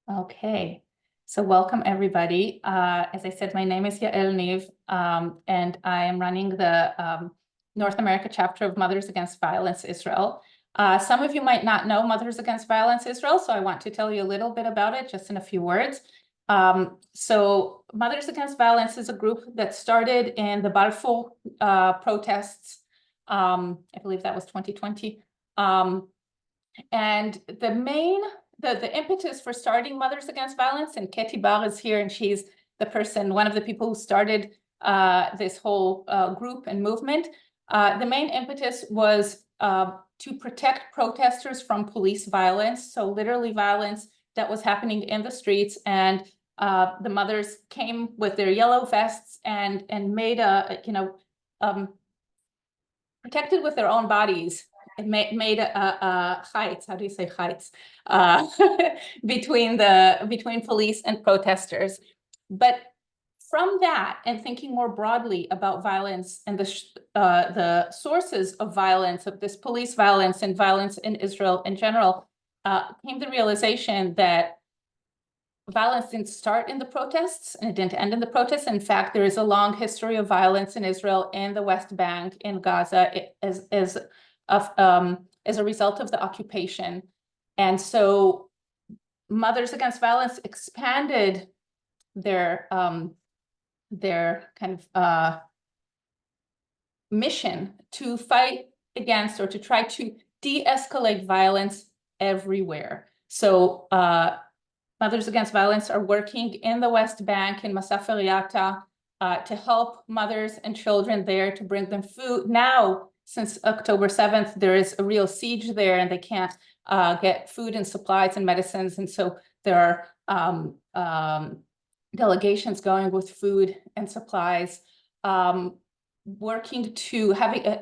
Okay, so welcome everybody. As I said, my name is Yael Niv, and I am running the North America chapter of Mothers Against Violence Israel. Some of you might not know Mothers Against Violence Israel, so I want to tell you a little bit about it just in a few words. So Mothers Against Violence is a group that started in the Balfour protests. I believe that was 2020. And the impetus for starting Mothers Against Violence, and Keti Bar is here, and she's one of the people who started this whole group and movement. The main impetus was to protect protesters from police violence, so literally violence that was happening in the streets, and the mothers came with their yellow vests and made protected with their own bodies. It made a heights. How do you say heights? Between police and protesters. But from that, and thinking more broadly about violence and the sources of violence, of this police violence and violence in Israel in general, came the realization that violence didn't start in the protests and it didn't end in the protests. In fact, there is a long history of violence in Israel, in the West Bank, in Gaza, as a result of the occupation. And so Mothers Against Violence expanded their kind of mission to fight against, or to try to de-escalate violence everywhere. So Mothers Against Violence are working in the West Bank, in Masafir Yatta, to help mothers and children there, to bring them food. Now, since October 7th, there is a real siege there, and they can't get food and supplies and medicines. And so there are delegations going with food and supplies, working to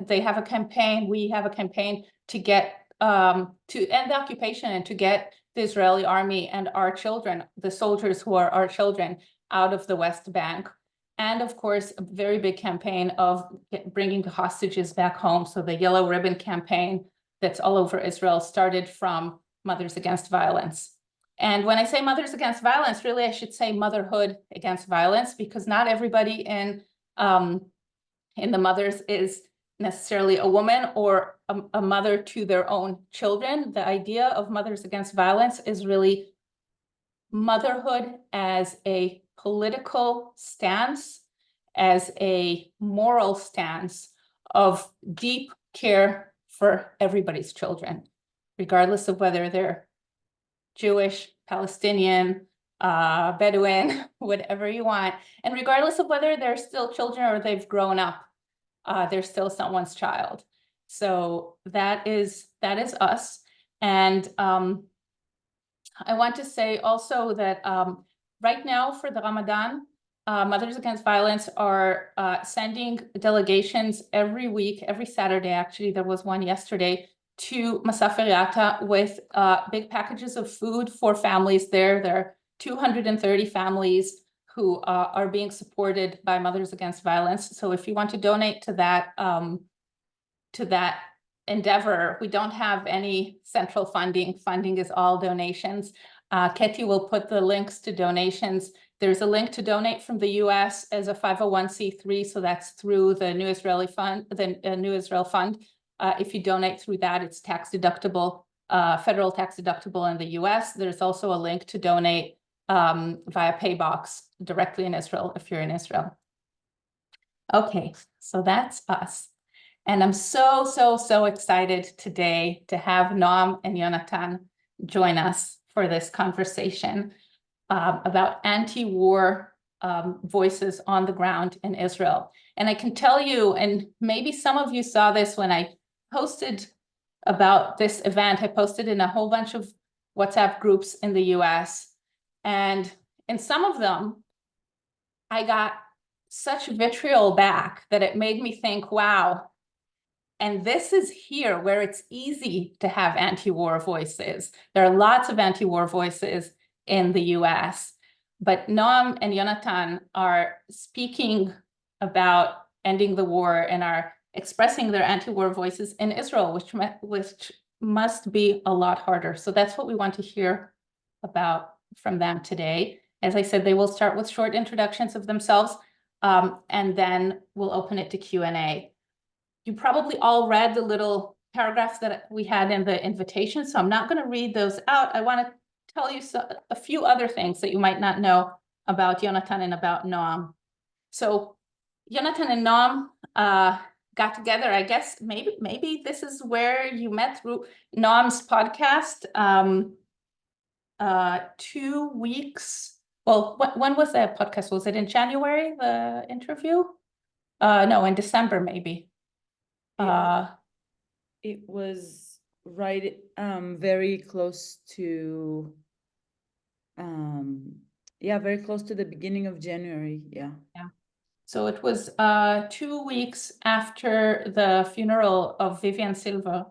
they have a campaign, we have a campaign to get to end the occupation and to get the Israeli army and our children, the soldiers who are our children, out of the West Bank. And of course, a very big campaign of bringing the hostages back home. So the Yellow Ribbon campaign that's all over Israel started from Mothers Against Violence. And when I say Mothers Against Violence, really I should say motherhood against violence, because not everybody in the mothers is necessarily a woman or a mother to their own children. The idea of Mothers Against Violence is really motherhood as a political stance, as a moral stance of deep care for everybody's children, regardless of whether they're Jewish, Palestinian, Bedouin, whatever you want, and regardless of whether they're still children or they've grown up. They're still someone's child. So that is us. And I want to say also that right now for the Ramadan, Mothers Against Violence are sending delegations every week, every Saturday, actually, there was one yesterday, to Masafir Yatta with big packages of food for families there. There are 230 families who are being supported by Mothers Against Violence. So if you want to donate to that endeavor, we don't have any central funding. Funding is all donations. Keti will put the links to donations. There's a link to donate from the US as a 501c3, so that's through the New Israeli Fund, the New Israel Fund. If you donate through that, it's tax deductible, federal tax deductible in the US. There's also a link to donate via Paybox directly in Israel, if you're in Israel. Okay, so that's us. And I'm so excited today to have Noam and Yonatan join us for this conversation about anti-war voices on the ground in Israel. And I can tell you, and maybe some of you saw this when I posted about this event, I posted in a whole bunch of WhatsApp groups in the US. And in some of them, I got such vitriol back that it made me think, wow, and this is here where it's easy to have anti-war voices. There are lots of anti-war voices in the US, but Noam and Yonatan are speaking about ending the war and are expressing their anti-war voices in Israel, which must be a lot harder. So that's what we want to hear about from them today. As I said, they will start with short introductions of themselves, and then we'll open it to Q&A. You probably all read the little paragraphs that we had in the invitation, so I'm not going to read those out. I want to tell you a few other things that you might not know about Yonatan and about Noam. So Yonatan and Noam got together. I guess maybe this is where you met through Noam's podcast 2 weeks. Well, when was that podcast? Was it in January, the interview? No, in December, maybe. It was right, very close to, very close to the beginning of January, yeah. So it was 2 weeks after the funeral of Vivian Silva,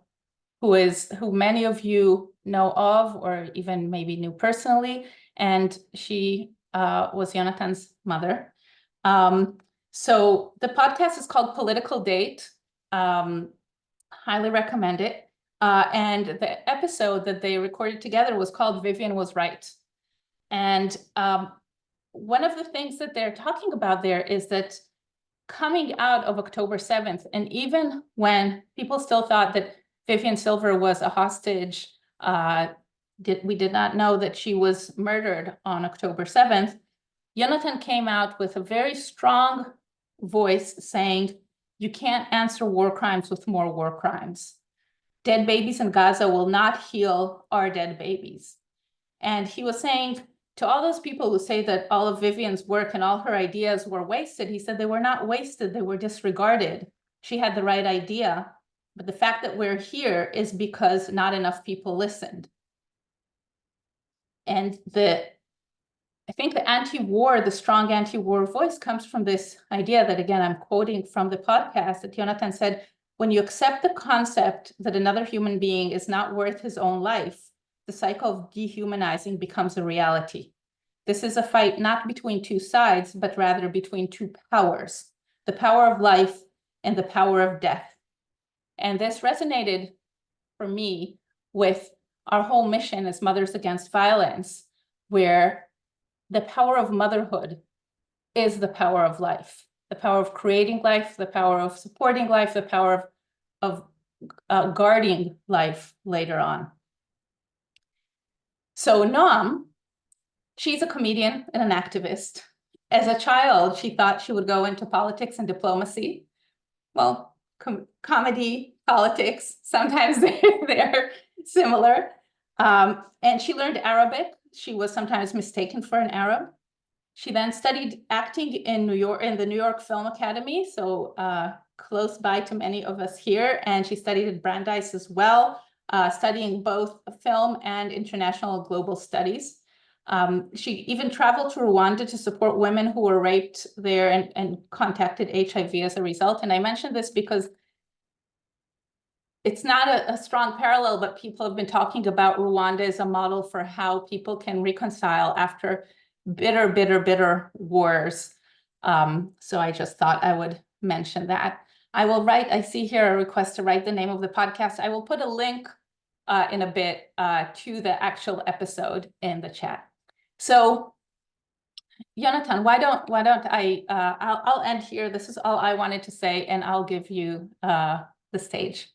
who many of you know of, or even maybe knew personally, and she was Yonatan's mother. So the podcast is called Political Date. Highly recommend it. And the episode that they recorded together was called Vivian Was Right. And one of the things that they're talking about there is that coming out of October 7th, and even when people still thought that Vivian Silver was a hostage, we did not know that she was murdered on October 7th, Yonatan came out with a very strong voice saying, you can't answer war crimes with more war crimes. Dead babies in Gaza will not heal our dead babies. And he was saying to all those people who say that all of Vivian's work and all her ideas were wasted, he said they were not wasted, they were disregarded. She had the right idea, but the fact that we're here is because not enough people listened. And I think the strong anti-war voice comes from this idea that, again, I'm quoting from the podcast, that Yonatan said, when you accept the concept that another human being is not worth his own life, the cycle of dehumanizing becomes a reality. This is a fight not between two sides, but rather between two powers, the power of life and the power of death. And this resonated for me with our whole mission as Mothers Against Violence, where the power of motherhood is the power of life, the power of creating life, the power of supporting life, the power of guarding life later on. So Noam, she's a comedian and an activist. As a child, she thought she would go into politics and diplomacy. Well, comedy, politics, sometimes they're similar. And she learned Arabic. She was sometimes mistaken for an Arab. She then studied acting in New York, in the New York Film Academy, so close by to many of us here. And she studied at Brandeis as well, studying both film and international global studies. She even traveled to Rwanda to support women who were raped there and contacted HIV as a result. And I mention this because it's not a strong parallel, but people have been talking about Rwanda as a model for how people can reconcile after bitter wars. So I just thought I would mention that. I see here a request to write the name of the podcast. I will put a link in a bit to the actual episode in the chat. So Yonatan, why don't I'll end here. This is all I wanted to say, and I'll give you the stage.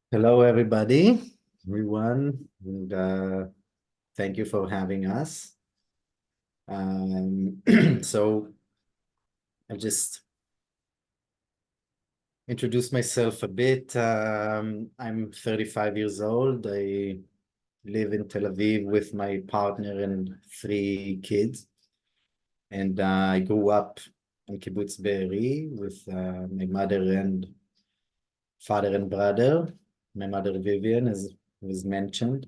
Hello, everybody, everyone, and thank you for having us. So I'll just introduce myself a bit. I'm 35 years old. I live in Tel Aviv with my partner and 3 kids. And I grew up in Kibbutz Be'eri with my mother and father and brother. My mother Vivian, as was mentioned.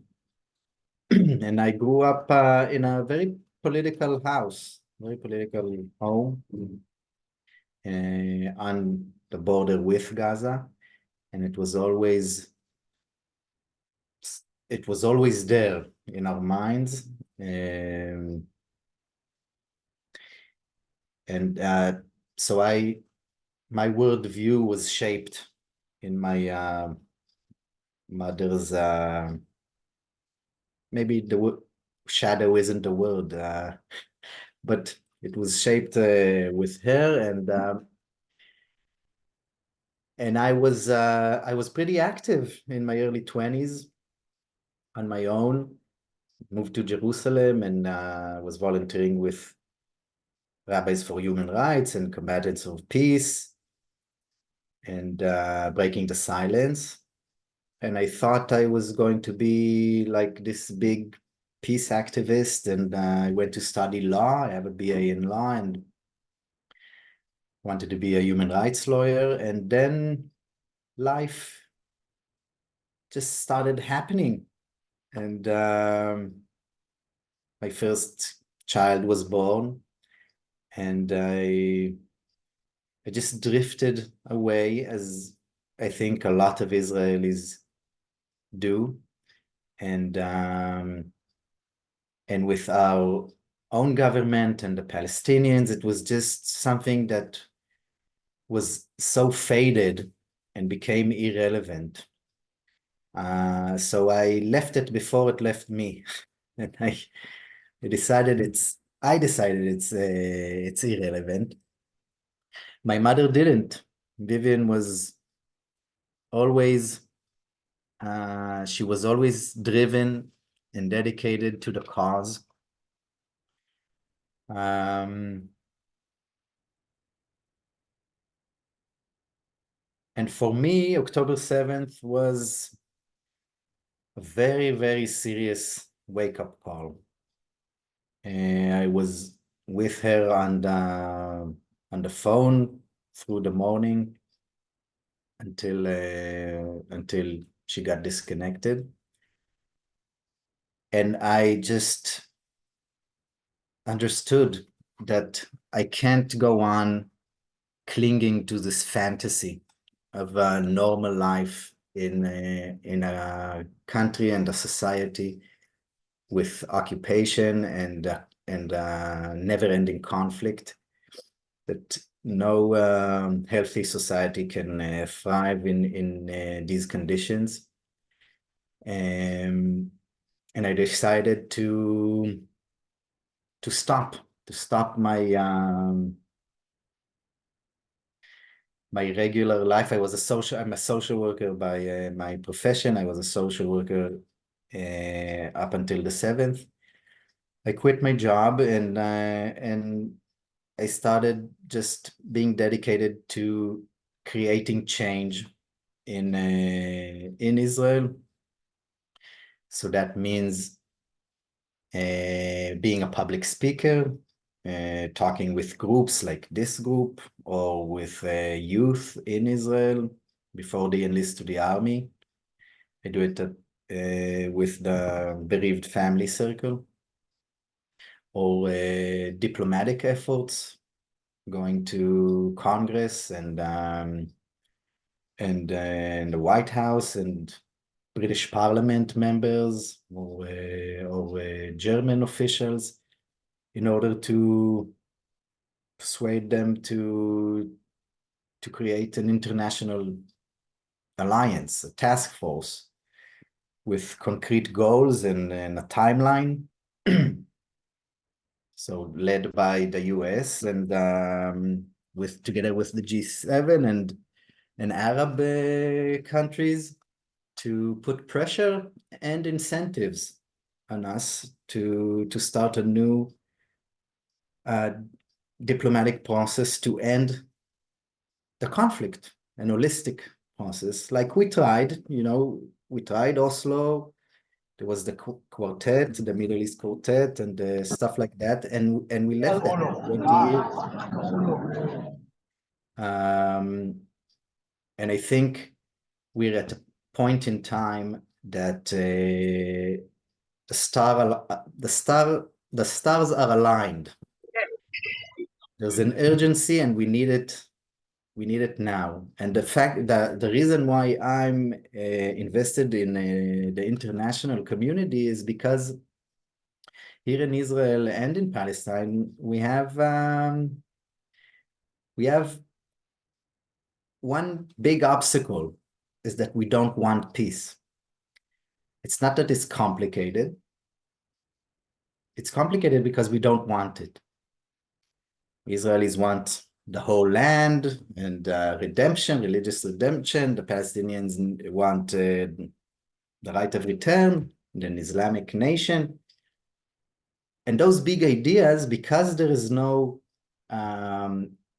And I grew up in a very political house, very political home on the border with Gaza. And it was always there in our minds. So my worldview was shaped in my mother's, maybe the shadow isn't the word, but it was shaped with her, and I was pretty active in my early 20s on my own. Moved to Jerusalem and was volunteering with Rabbis for Human Rights and Combatants of Peace and breaking the silence. And I thought I was going to be like this big peace activist, and I went to study law. I have a BA in law and wanted to be a human rights lawyer. And then life just started happening. And my first child was born, and I just drifted away, as I think a lot of Israelis do. And with our own government and the Palestinians, it was just something that was so faded and became irrelevant. So I left it before it left me. And I decided it's irrelevant. My mother didn't. Vivian was always, she was always driven and dedicated to the cause. And for me, October 7th was a very, very serious wake-up call. I was with her on the phone through the morning until she got disconnected. And I just understood that I can't go on clinging to this fantasy of a normal life in a country and a society with occupation and never-ending conflict, that no healthy society can thrive in these conditions. And I decided to stop my regular life. I'm a social worker by my profession. I was a social worker up until the 7th. I quit my job and I started just being dedicated to creating change in Israel. So that means being a public speaker, talking with groups like this group, or with youth in Israel before they enlist to the army. I do it with the bereaved family circle, or diplomatic efforts, going to Congress and the White House and British Parliament members, or German officials, in order to persuade them to create an international alliance, a task force with concrete goals and a timeline. So led by the US and together with the G7 and Arab countries, to put pressure and incentives on us to start a new diplomatic process to end the conflict, an holistic process. Like we tried, we tried Oslo. There was the quartet, the Middle East quartet, and stuff like that, and we left that 20 years. And I think we're at a point in time that the stars are aligned. There's an urgency, and we need it now. And the fact that the reason why I'm invested in the international community is because here in Israel and in Palestine, we have one big obstacle, is that we don't want peace. It's not that it's complicated. It's complicated because we don't want it. Israelis want the whole land and redemption, religious redemption. The Palestinians want the right of return, and an Islamic nation. And those big ideas, because there is no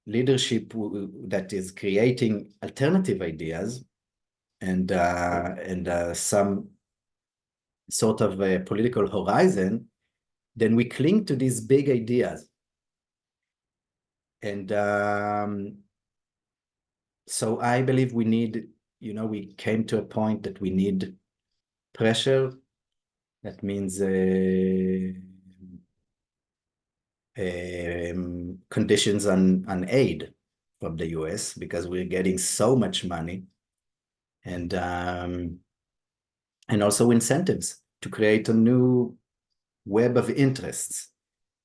leadership that is creating alternative ideas and some sort of a political horizon, then we cling to these big ideas. And so I believe we need, we came to a point that we need pressure. That means conditions on aid from the US, because we're getting so much money, and also incentives to create a new web of interests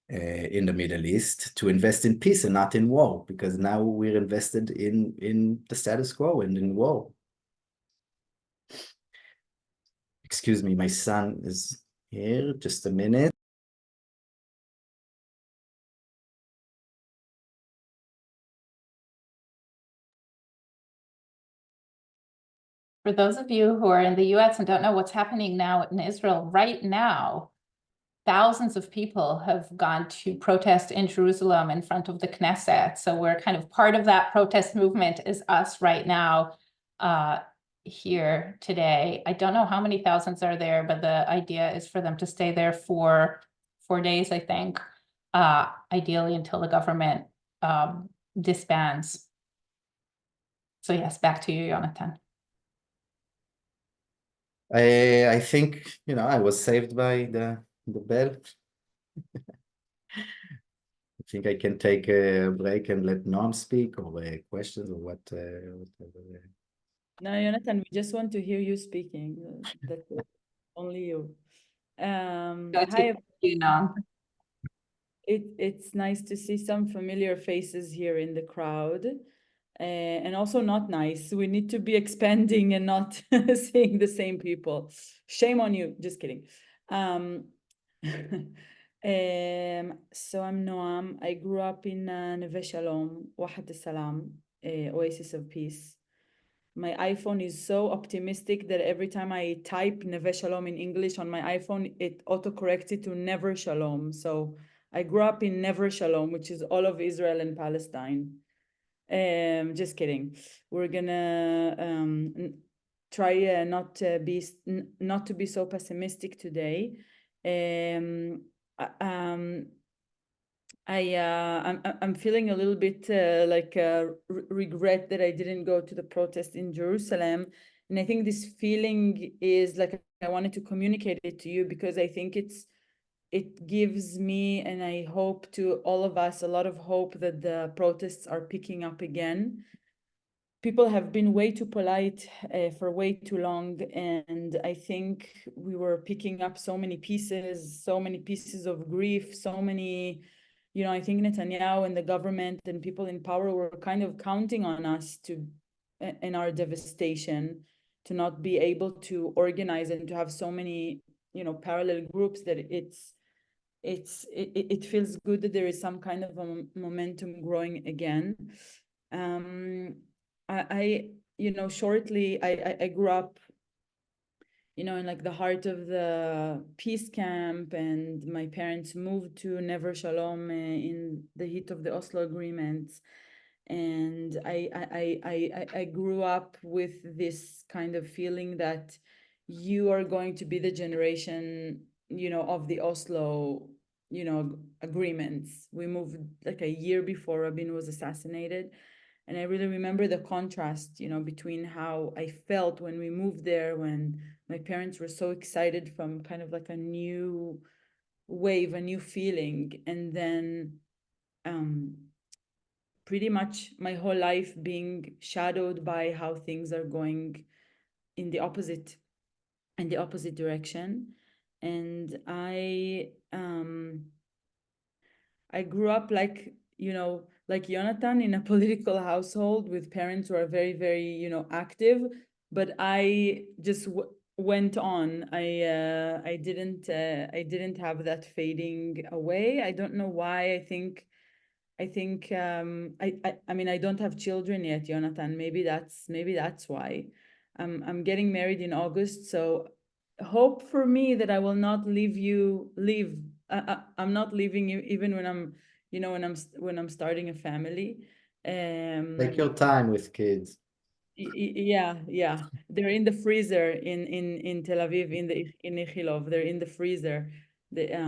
in the Middle East, to invest in peace and not in war, because now we're invested in the status quo and in war. Excuse me, my son is here, just a minute. For those of you who are in the US and don't know what's happening now in Israel, right now, thousands of people have gone to protest in Jerusalem in front of the Knesset. So we're kind of part of that protest movement is us right now here today. I don't know how many thousands are there, but the idea is for them to stay there for 4 days, I think, ideally until the government disbands. So yes, back to you, Yonatan. I think, I was saved by the bell. I think I can take a break and let Noam speak, or questions, or whatever. No, Yonatan, we just want to hear you speaking. That's it. Only you. Hi, You know. It's nice to see some familiar faces here in the crowd, and also not nice. We need to be expanding and not seeing the same people. Shame on you. Just kidding. So I'm Noam. I grew up in Neve Shalom, Wahat al-Salam, Oasis of Peace. My iPhone is so optimistic that every time I type Neve Shalom in English on my iPhone, it autocorrects it to Never Shalom. So I grew up in Never Shalom, which is all of Israel and Palestine. Just kidding. We're gonna try not to be so pessimistic today. I'm feeling a little bit like regret that I didn't go to the protest in Jerusalem. And I think this feeling is like, I wanted to communicate it to you because I think it gives me, and I hope to all of us, a lot of hope that the protests are picking up again. People have been way too polite for way too long. And I think we were picking up so many pieces of grief, so many, I think Netanyahu and the government and people in power were kind of counting on us in our devastation, to not be able to organize and to have so many, parallel groups, that it feels good that there is some kind of a momentum growing again. Shortly, I grew up, in like the heart of the peace camp, and my parents moved to Never Shalom in the heat of the Oslo agreements. And I grew up with this kind of feeling that you are going to be the generation, of the Oslo, agreements. We moved like a year before Rabin was assassinated. And I really remember the contrast, between how I felt when we moved there, when my parents were so excited from kind of like a new wave, a new feeling. And then pretty much my whole life being shadowed by how things are going in the opposite direction. And I grew up like, like Yonatan, in a political household with parents who are very, very, active. But I just went on, I didn't have that fading away. I don't know why. I mean, I don't have children yet, Yonatan. Maybe that's why. I'm getting married in August, so hope for me that I will not leave. I'm not leaving you even when I'm, when I'm starting a family. Take your time with kids. Yeah. They're in the freezer in Tel Aviv, in Ichilov. They're in the freezer. They're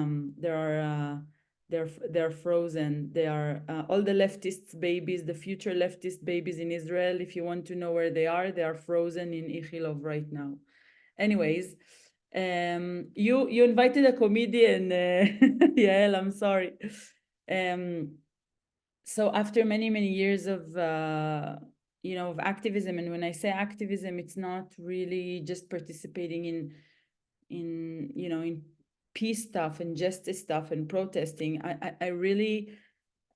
frozen. They are all the leftist babies, the future leftist babies in Israel. If you want to know where they are frozen in Ichilov right now. Anyways, you invited a comedian, Yael, I'm sorry. So after many years of of activism, and when I say activism, it's not really just participating in peace stuff and justice stuff and protesting. I really,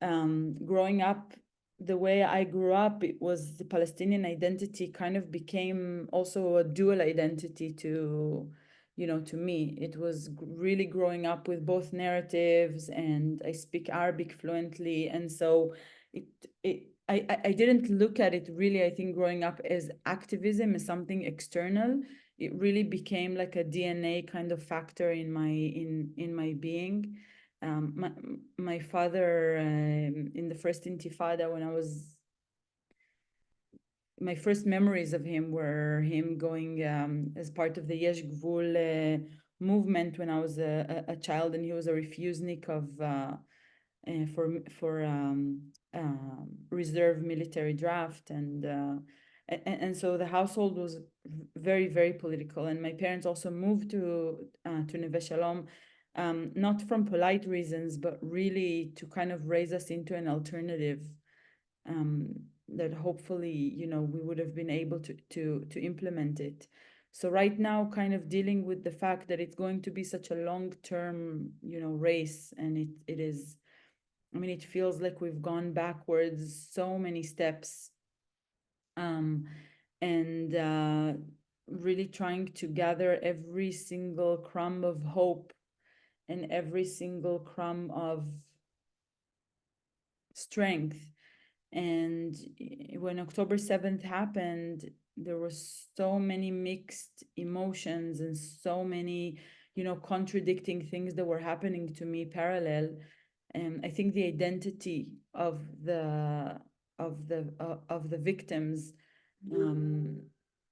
growing up the way I grew up, it was the Palestinian identity kind of became also a dual identity to me. It was really growing up with both narratives, and I speak Arabic fluently. And so I didn't look at it really, I think, growing up as activism, as something external. It really became like a DNA kind of factor in my being. My father, in the first Intifada, my first memories of him were him going as part of the Yesh Gvul movement when I was a child, and he was a refusnik for reserve military draft, and so the household was very political, and my parents also moved to Neve Shalom, not from polite reasons, but really to kind of raise us into an alternative that hopefully, we would have been able to implement it. So right now, kind of dealing with the fact that it's going to be such a long-term, race, and it is, I mean, it feels like we've gone backwards so many steps, and really trying to gather every single crumb of hope and every single crumb of strength. And when October 7th happened, there were so many mixed emotions and so many, contradicting things that were happening to me parallel. And I think the identity of the victims,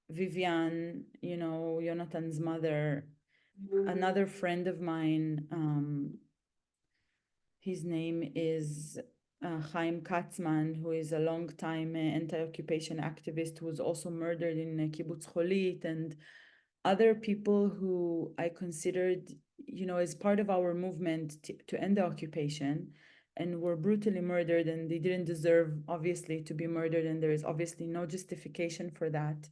Vivian, Yonatan's mother, another friend of mine, his name is Chaim Katzman, who is a long-time anti-occupation activist who was also murdered in Kibbutz Cholit, and other people who I considered, as part of our movement to end the occupation, and were brutally murdered, and they didn't deserve, obviously, to be murdered, and there is obviously no justification for that.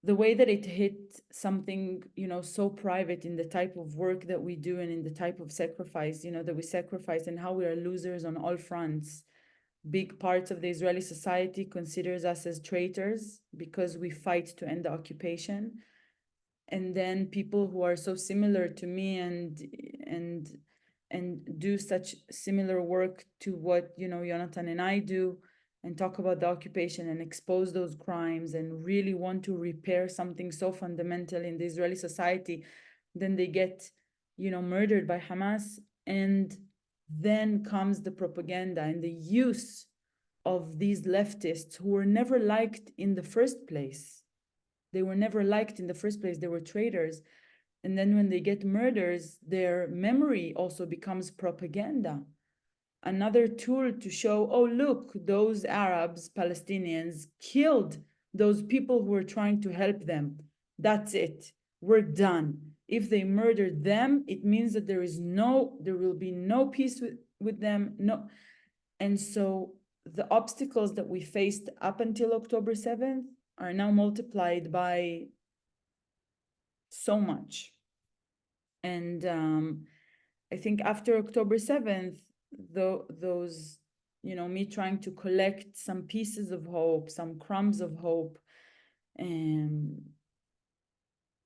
The way that it hit something, so private in the type of work that we do and in the type of sacrifice, that we sacrifice, and how we are losers on all fronts. Big parts of the Israeli society considers us as traitors because we fight to end the occupation. And then people who are so similar to me and do such similar work to what, Yonatan and I do, and talk about the occupation and expose those crimes and really want to repair something so fundamental in the Israeli society, then they get, murdered by Hamas. And then comes the propaganda and the use of these leftists who were never liked in the first place. They were never liked in the first place. They were traitors. And then when they get murders, their memory also becomes propaganda. Another tool to show, oh, look, those Arabs, Palestinians killed those people who were trying to help them. That's it. We're done. If they murdered them, it means that there will be no peace with them. No. And so the obstacles that we faced up until October 7th are now multiplied by so much. And I think after October 7th, those, me trying to collect some pieces of hope, some crumbs of hope,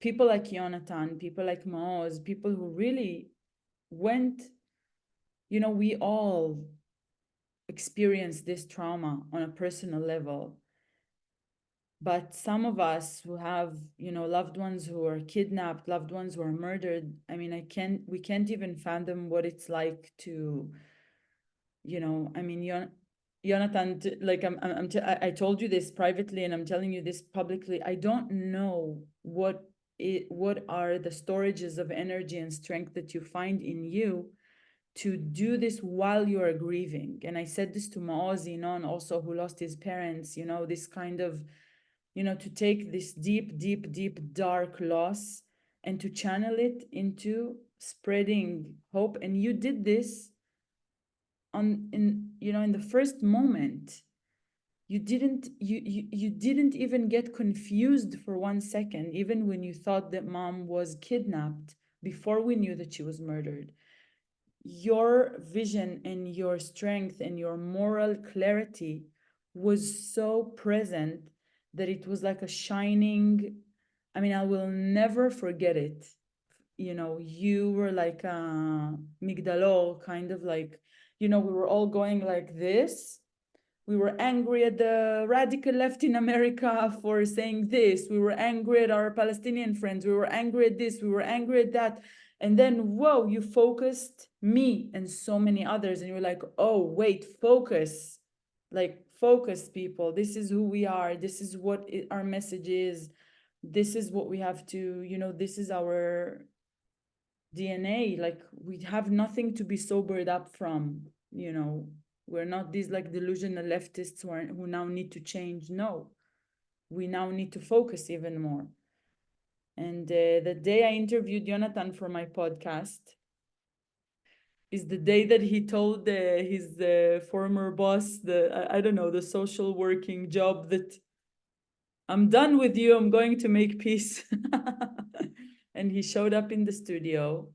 people like Yonatan, people like Maoz, people who really went, we all experience this trauma on a personal level. But some of us who have, loved ones who are kidnapped, loved ones who are murdered, I mean, we can't even fathom what it's like to, I mean, Yonatan, like I told you this privately, and I'm telling you this publicly. I don't know what are the storages of energy and strength that you find in you to do this while you are grieving. And I said this to Maoz Inon also, who lost his parents, this kind of, to take this deep, deep, deep, dark loss and to channel it into spreading hope. And you did this in the first moment. You didn't even get confused for 1 second, even when you thought that mom was kidnapped, before we knew that she was murdered. Your vision and your strength and your moral clarity was so present that it was like a shining, I mean, I will never forget it. You were like a migdalor, kind of like, we were all going like this. We were angry at the radical left in America for saying this. We were angry at our Palestinian friends. We were angry at this. We were angry at that. And then, whoa, you focused me and so many others. And you were like, oh, wait, focus. Like, focus, people. This is who we are. This is what our message is. This is what we have to, this is our DNA. Like, we have nothing to be sobered up from, We're not these like delusional leftists who now need to change. No, we now need to focus even more. And the day I interviewed Yonatan for my podcast is the day that he told his former boss, I don't know, the social working job, that I'm done with you, I'm going to make peace. And he showed up in the studio.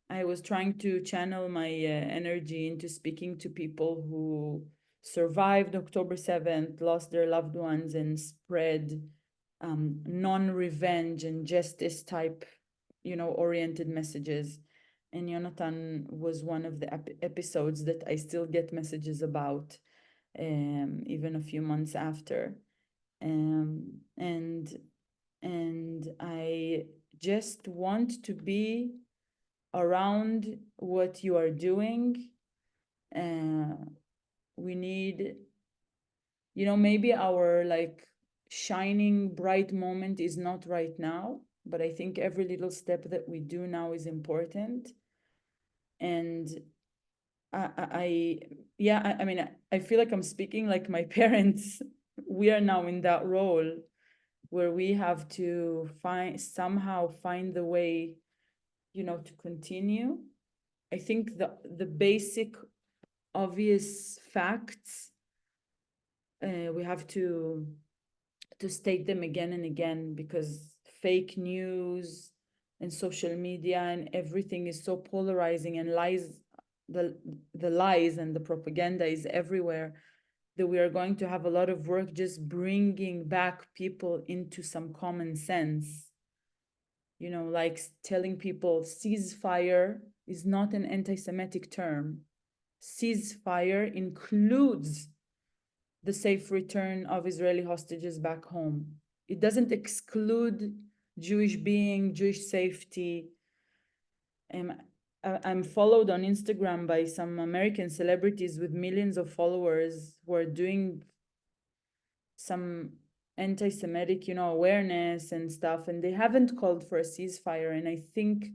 I was trying to channel my energy into speaking to people who survived October 7th, lost their loved ones, and spread non-revenge and justice type, oriented messages. And Yonatan was one of the episodes that I still get messages about, even a few months after. And I just want to be around what you are doing. We need, maybe our like shining bright moment is not right now, but I think every little step that we do now is important. And I mean, I feel like I'm speaking like my parents. We are now in that role where we have to somehow find the way, to continue. I think the basic obvious facts, we have to state them again and again, because fake news and social media and everything is so polarizing, and the lies and the propaganda is everywhere, that we are going to have a lot of work just bringing back people into some common sense. Like telling people ceasefire is not an anti-Semitic term. Ceasefire includes the safe return of Israeli hostages back home. It doesn't exclude Jewish being, Jewish safety. I'm followed on Instagram by some American celebrities with millions of followers who are doing some anti-Semitic, awareness and stuff, and they haven't called for a ceasefire. And I think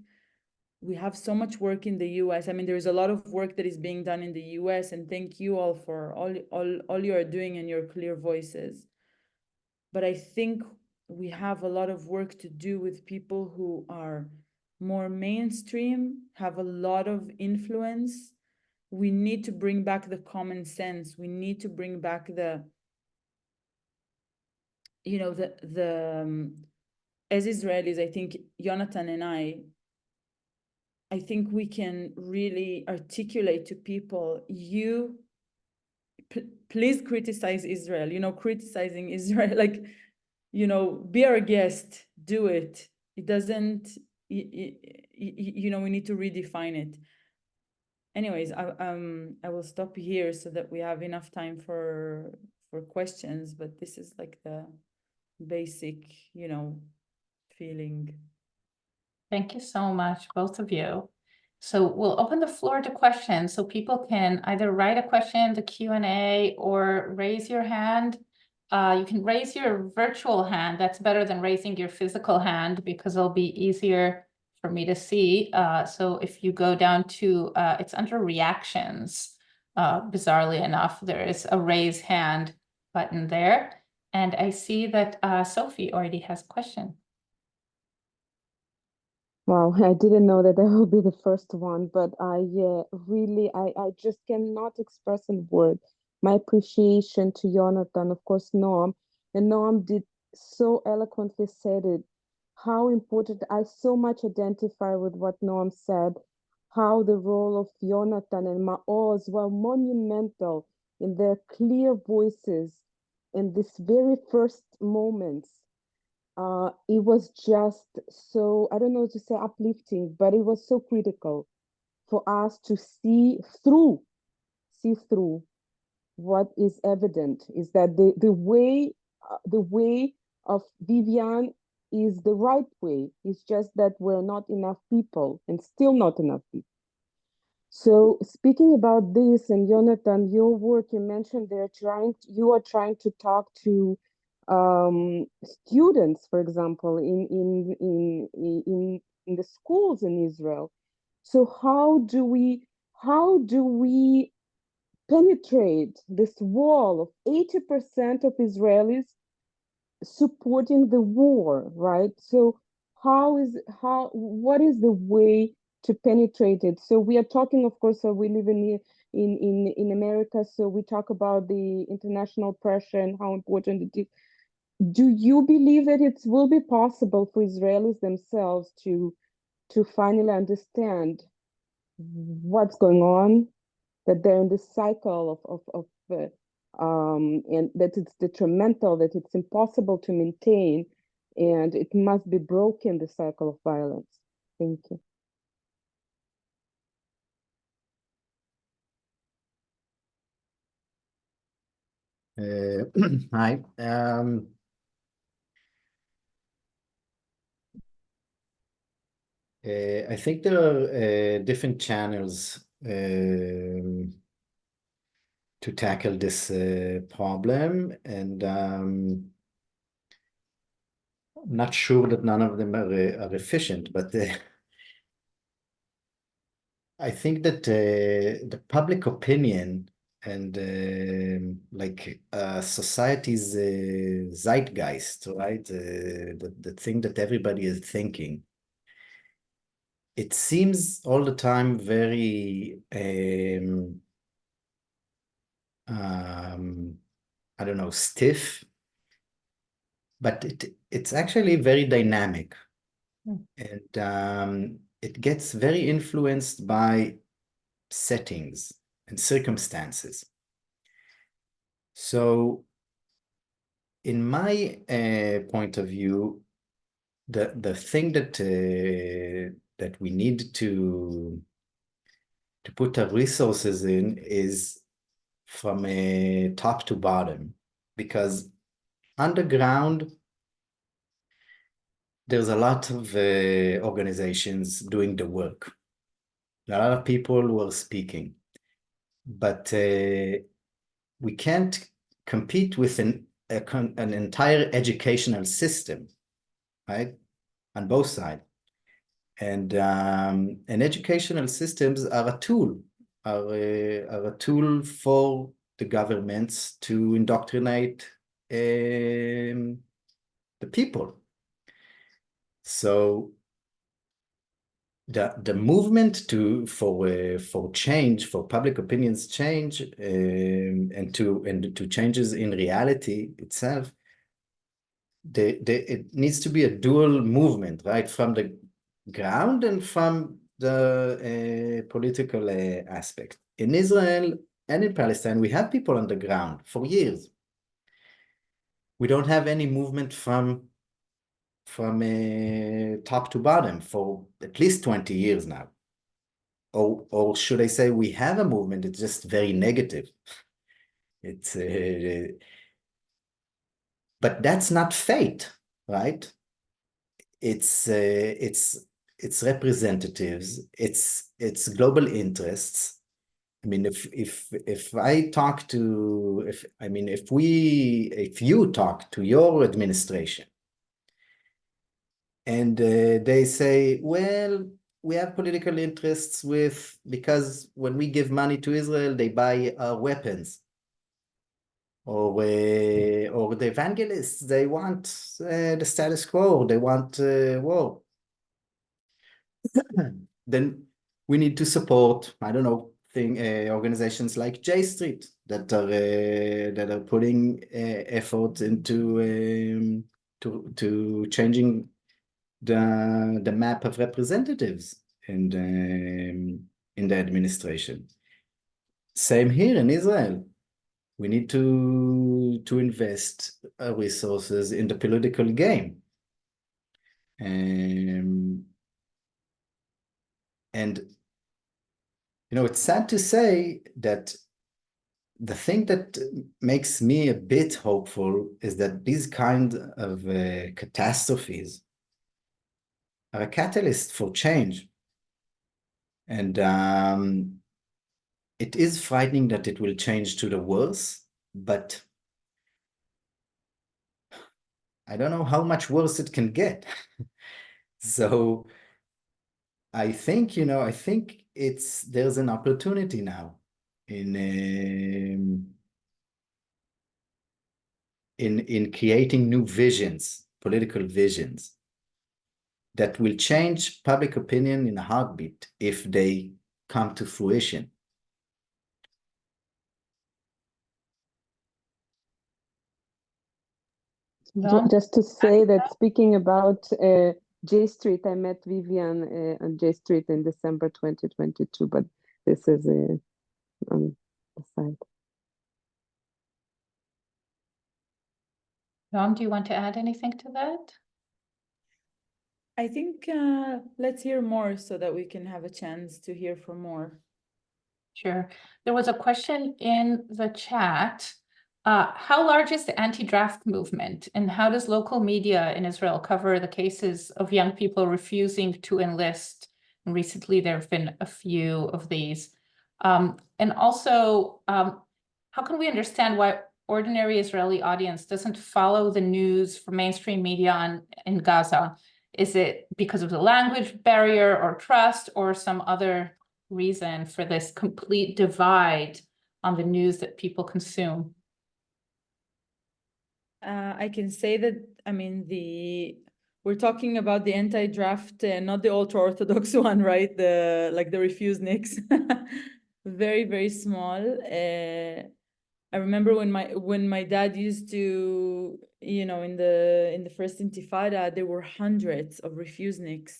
we have so much work in the US. I mean, there is a lot of work that is being done in the US, and thank you all for all you are doing and your clear voices. But I think we have a lot of work to do with people who are more mainstream, have a lot of influence. We need to bring back the common sense. We need to bring back as Israelis, I think Yonatan and I think we can really articulate to people, please criticize Israel, criticizing Israel, like, be our guest, do it. It doesn't, you know, we need to redefine it. Anyways, I will stop here so that we have enough time for questions, but this is like the basic, you know, feeling. Thank you so much, both of you. So we'll open the floor to questions, so people can either write a question in the Q&A or raise your hand. You can raise your virtual hand. That's better than raising your physical hand because it'll be easier for me to see. So if you go down to, it's under reactions, bizarrely enough, there is a raise hand button there. And I see that Sophie already has a question. Wow, I didn't know that I will be the first one, but I really, I just cannot express in words my appreciation to Yonatan, of course, Noam, and Noam did so eloquently said it, how important, I so much identify with what Noam said, how the role of Yonatan and Maoz were monumental in their clear voices in this very first moments. It was just so, I don't know to say uplifting, but it was so critical for us to see through what is evident is that the way of Vivian is the right way. It's just that we're not enough people and still not enough people. So speaking about this, and Yonatan, your work, you mentioned you are trying to talk to students, for example, in the schools in Israel. So how do we penetrate this wall of 80% of Israelis supporting the war, right? So what is the way to penetrate it? So we are talking, of course, so we live in America, so we talk about the international pressure and how important it is. Do you believe that it will be possible for Israelis themselves to finally understand what's going on, that they're in this cycle and that it's detrimental, that it's impossible to maintain, and it must be broken, the cycle of violence? Thank you. Hi. I think there are different channels to tackle this problem, and I'm not sure that none of them are efficient, but I think that the public opinion and society's zeitgeist, right? The thing that everybody is thinking. It seems all the time very, I don't know, stiff, but it's actually very dynamic. And it gets very influenced by settings and circumstances. So in my point of view, the thing that we need to put our resources in is from top to bottom, because underground there's a lot of organizations doing the work, a lot of people who are speaking, but we can't compete with an entire educational system, right, on both sides. And educational systems are a tool, are a tool for the governments to indoctrinate the people. So the movement for change, for public opinions change, and to changes in reality itself, it needs to be a dual movement, right, from the ground and from the political aspect. In Israel and in Palestine, we have people on the ground for years. We don't have any movement from top to bottom for at least 20 years now. Or should I say we have a movement, it's just very negative. It's but that's not fate, right? It's representatives, it's global interests. I mean, if I talk to, if you talk to your administration and they say, well, we have political interests because when we give money to Israel, they buy weapons. Or the evangelists, they want the status quo, they want war. Then we need to support, I don't know, organizations like J Street that are putting effort into to changing the map of representatives in the administration. Same here in Israel. We need to invest resources in the political game. And it's sad to say that the thing that makes me a bit hopeful is that these kind of catastrophes are a catalyst for change. And it is frightening that it will change to the worse, but I don't know how much worse it can get. So I think, there's an opportunity now in creating new visions, political visions, that will change public opinion in a heartbeat if they come to fruition. Just to say that speaking about J Street, I met Vivian on J Street in December 2022, but this is on the side. Noam, do you want to add anything to that? I think let's hear more so that we can have a chance to hear from more. Sure. There was a question in the chat. How large is the anti-draft movement, and how does local media in Israel cover the cases of young people refusing to enlist? And recently, there have been a few of these. And also, how can we understand why ordinary Israeli audience doesn't follow the news from mainstream media in Gaza? Is it because of the language barrier or trust, or some other reason for this complete divide on the news that people consume? I can say that, we're talking about the anti-draft, not the ultra-Orthodox one, right? The refuseniks, very, very small. I remember when my dad used to, in the first Intifada, there were hundreds of refuseniks.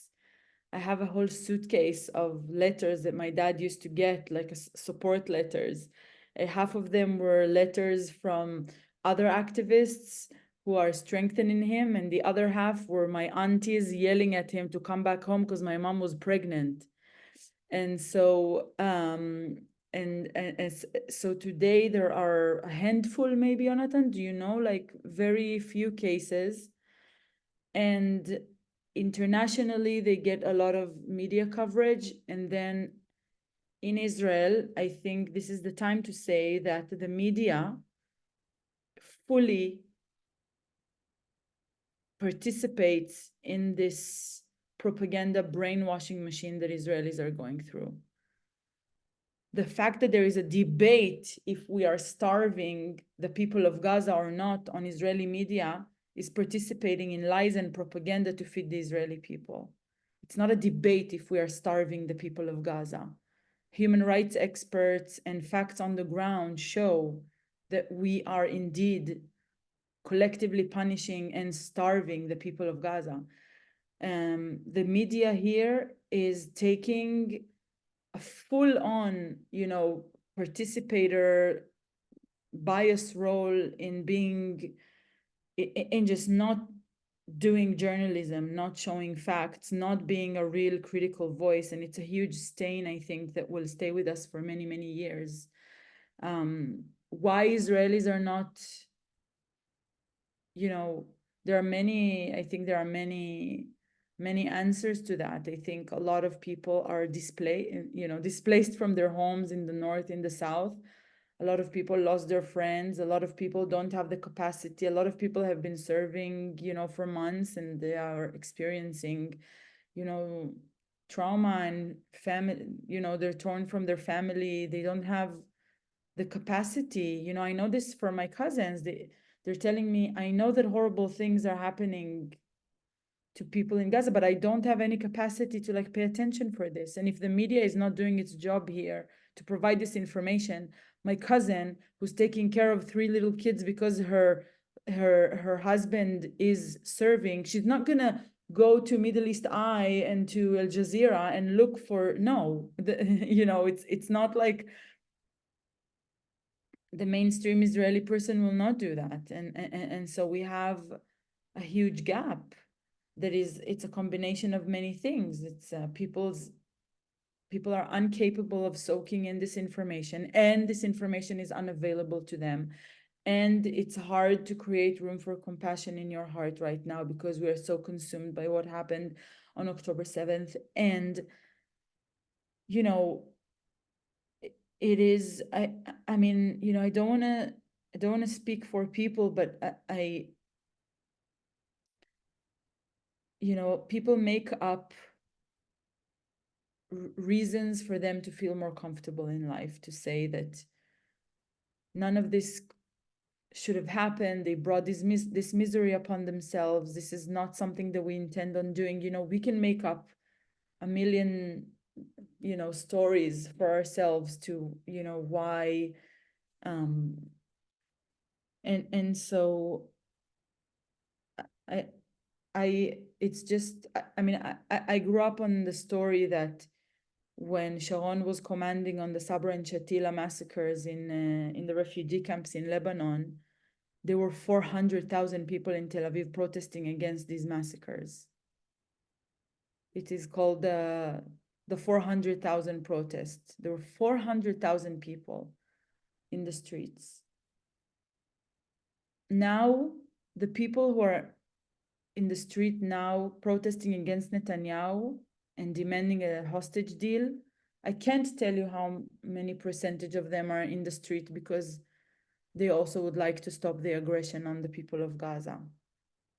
I have a whole suitcase of letters that my dad used to get, like support letters. Half of them were letters from other activists who are strengthening him, and the other half were my aunties yelling at him to come back home because my mom was pregnant. And so so today there are a handful, maybe, Yonatan, do you know, like very few cases. And internationally, they get a lot of media coverage. And then in Israel, I think this is the time to say that the media fully participates in this propaganda brainwashing machine that Israelis are going through. The fact that there is a debate if we are starving the people of Gaza or not on Israeli media is participating in lies and propaganda to feed the Israeli people. It's not a debate if we are starving the people of Gaza. Human rights experts and facts on the ground show that we are indeed collectively punishing and starving the people of Gaza. The media here is taking a full-on, participator bias role in just not doing journalism, not showing facts, not being a real critical voice. And it's a huge stain, I think, that will stay with us for many, many years. Why Israelis are not, there are many, I think there are many answers to that. I think a lot of people are displaced from their homes in the north, in the south. A lot of people lost their friends. A lot of people don't have the capacity. A lot of people have been serving, for months, and they are experiencing, trauma and family, they're torn from their family. They don't have the capacity. I know this for my cousins. They're telling me, I know that horrible things are happening to people in Gaza, but I don't have any capacity to pay attention for this. And if the media is not doing its job here to provide this information, my cousin, who's taking care of 3 little kids because her husband is serving, she's not gonna go to Middle East Eye and to Al Jazeera and look for, it's not like the mainstream Israeli person will not do that. And so we have a huge gap. It's a combination of many things. It's people are incapable of soaking in this information, and this information is unavailable to them. And it's hard to create room for compassion in your heart right now because we are so consumed by what happened on October 7th. And, it is, I mean, I don't want to speak for people, but people make up reasons for them to feel more comfortable in life, to say that none of this should have happened. They brought this misery upon themselves. This is not something that we intend on doing. We can make up a million, stories for ourselves to, why. And so it's just, I mean, I grew up on the story that when Sharon was commanding on the Sabra and Shatila massacres in the refugee camps in Lebanon, there were 400,000 people in Tel Aviv protesting against these massacres. It is called the 400,000 protests. There were 400,000 people in the streets. Now, the people who are in the street now protesting against Netanyahu and demanding a hostage deal, I can't tell you how many percentage of them are in the street because they also would like to stop the aggression on the people of Gaza.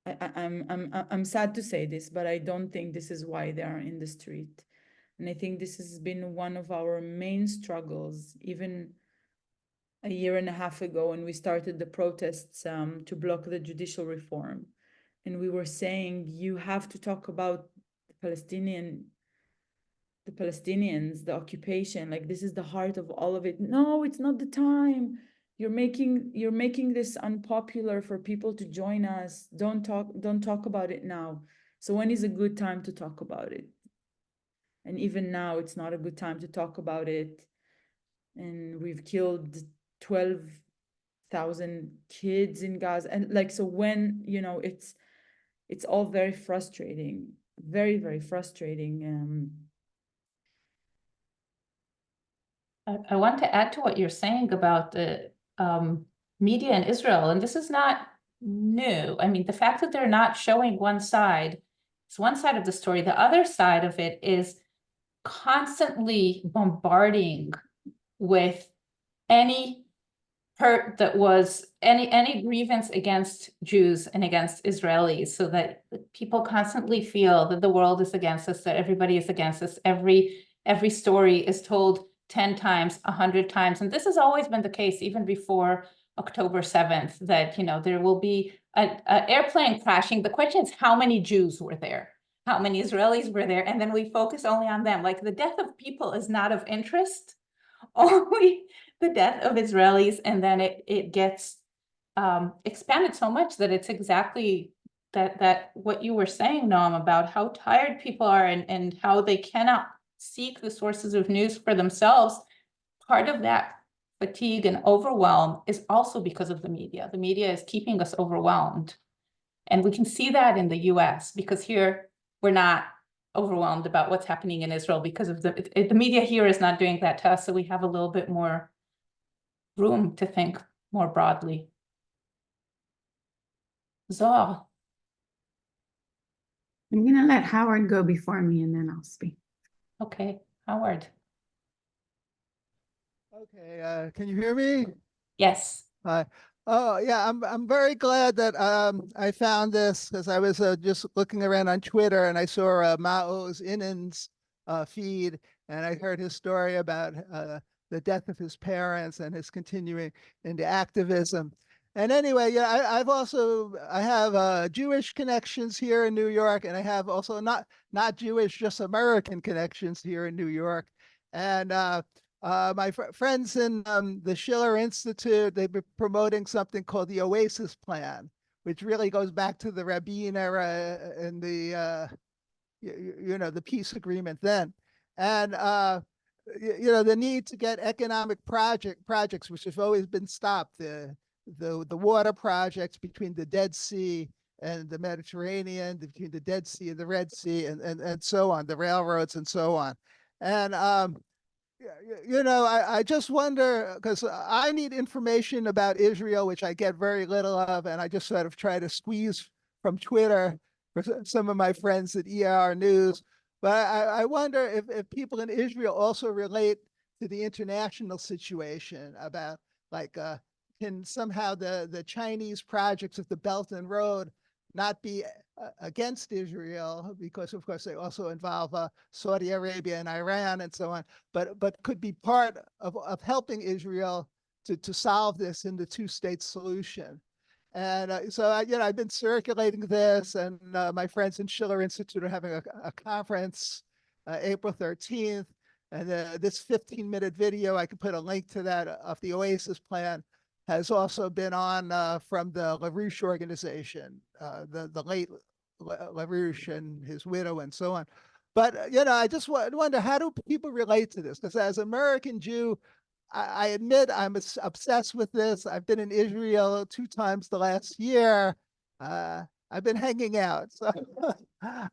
I'm sad to say this, but I don't think this is why they are in the street. And I think this has been one of our main struggles, even a year and a half ago when we started the protests to block the judicial reform. And we were saying, you have to talk about the Palestinians, the occupation, this is the heart of all of it. No, it's not the time. You're making this unpopular for people to join us. Don't talk about it now. So when is a good time to talk about it? And even now, it's not a good time to talk about it. And we've killed 12,000 kids in Gaza. And so when, it's all very frustrating, very, very frustrating. I want to add to what you're saying about the media in Israel, and this is not new. I mean, the fact that they're not showing one side is one side of the story. The other side of it is constantly bombarding with any hurt that was any grievance against Jews and against Israelis, so that people constantly feel that the world is against us, that everybody is against us. Every story is told 10 times, 100 times. And this has always been the case, even before October 7th, that, there will be an airplane crashing. The question is, how many Jews were there? How many Israelis were there? And then we focus only on them. The death of people is not of interest, only the death of Israelis. And then it gets expanded so much that it's exactly that what you were saying, Noam, about how tired people are and how they cannot seek the sources of news for themselves. Part of that fatigue and overwhelm is also because of the media. The media is keeping us overwhelmed. And we can see that in the US, because here we're not overwhelmed about what's happening in Israel because of the media here is not doing that to us. So we have a little bit more room to think more broadly. Zohar. I'm going to let Howard go before me and then I'll speak. Okay, Howard. Okay, can you hear me? Yes. Hi. Oh yeah, I'm very glad that I found this, because I was just looking around on Twitter and I saw Maoz Inan's feed, and I heard his story about the death of his parents and his continuing into activism. And anyway, yeah, I have Jewish connections here in New York, and I have also not Jewish, just American connections here in New York. And my friends in the Schiller Institute, they've been promoting something called the Oasis Plan, which really goes back to the Rabin era and the the peace agreement then. And the need to get economic projects which have always been stopped, the water projects between the Dead Sea and the Mediterranean, between the Dead Sea and the Red Sea, and so on, the railroads and so on. And I just wonder, because I need information about Israel, which I get very little of, and I just sort of try to squeeze from Twitter for some of my friends at ER News. But I wonder if people in Israel also relate to the international situation about, like, can somehow the Chinese projects of the Belt and Road not be against Israel, because of course they also involve Saudi Arabia and Iran and so on, but could be part of helping Israel to solve this in the two-state solution. And so I've been circulating this, and my friends in Schiller Institute are having a conference April 13th, and this 15-minute video, I can put a link to that, of the Oasis Plan, has also been on from the LaRouche organization, the late LaRouche and his widow and so on. But, I just wonder, how do people relate to this? Because as an American Jew, I admit I'm obsessed with this. I've been in Israel 2 times the last year. I've been hanging out. So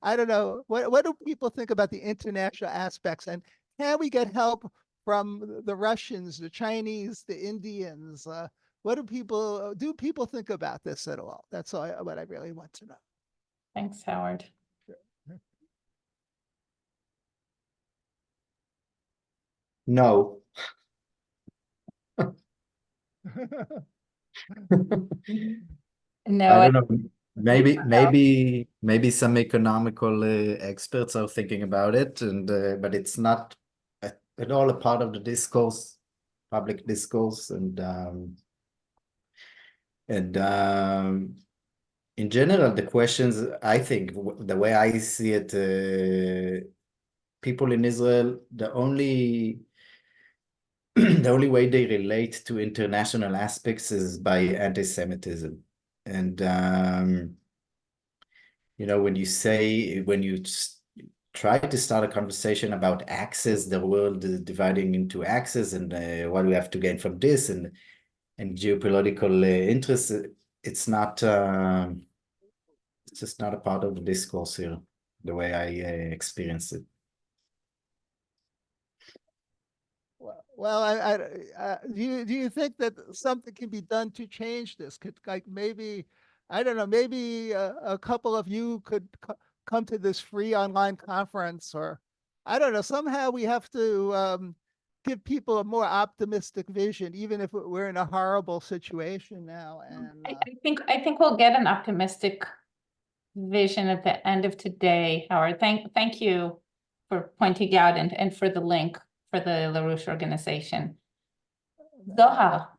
I don't know. What do people think about the international aspects? And can we get help from the Russians, the Chinese, the Indians? What do people think about this at all? That's all what I really want to know. Thanks, Howard. No. No, I don't know. Maybe some economical experts are thinking about it, and but it's not at all a part of the discourse, public discourse, and in general, the questions, I think, the way I see it, people in Israel, the only way they relate to international aspects is by anti-Semitism. And when you try to start a conversation about axes, the world is dividing into axes, and what we have to gain from this, and geopolitical interests, it's just not a part of the discourse here, the way I experience it. Well, do you think that something can be done to change this? Could, like, maybe, I don't know, maybe a couple of you could come to this free online conference, or I don't know, somehow we have to give people a more optimistic vision, even if we're in a horrible situation now. And I think we'll get an optimistic vision at the end of today, Howard. Thank you for pointing out and for the link for the LaRouche organization. Zohar.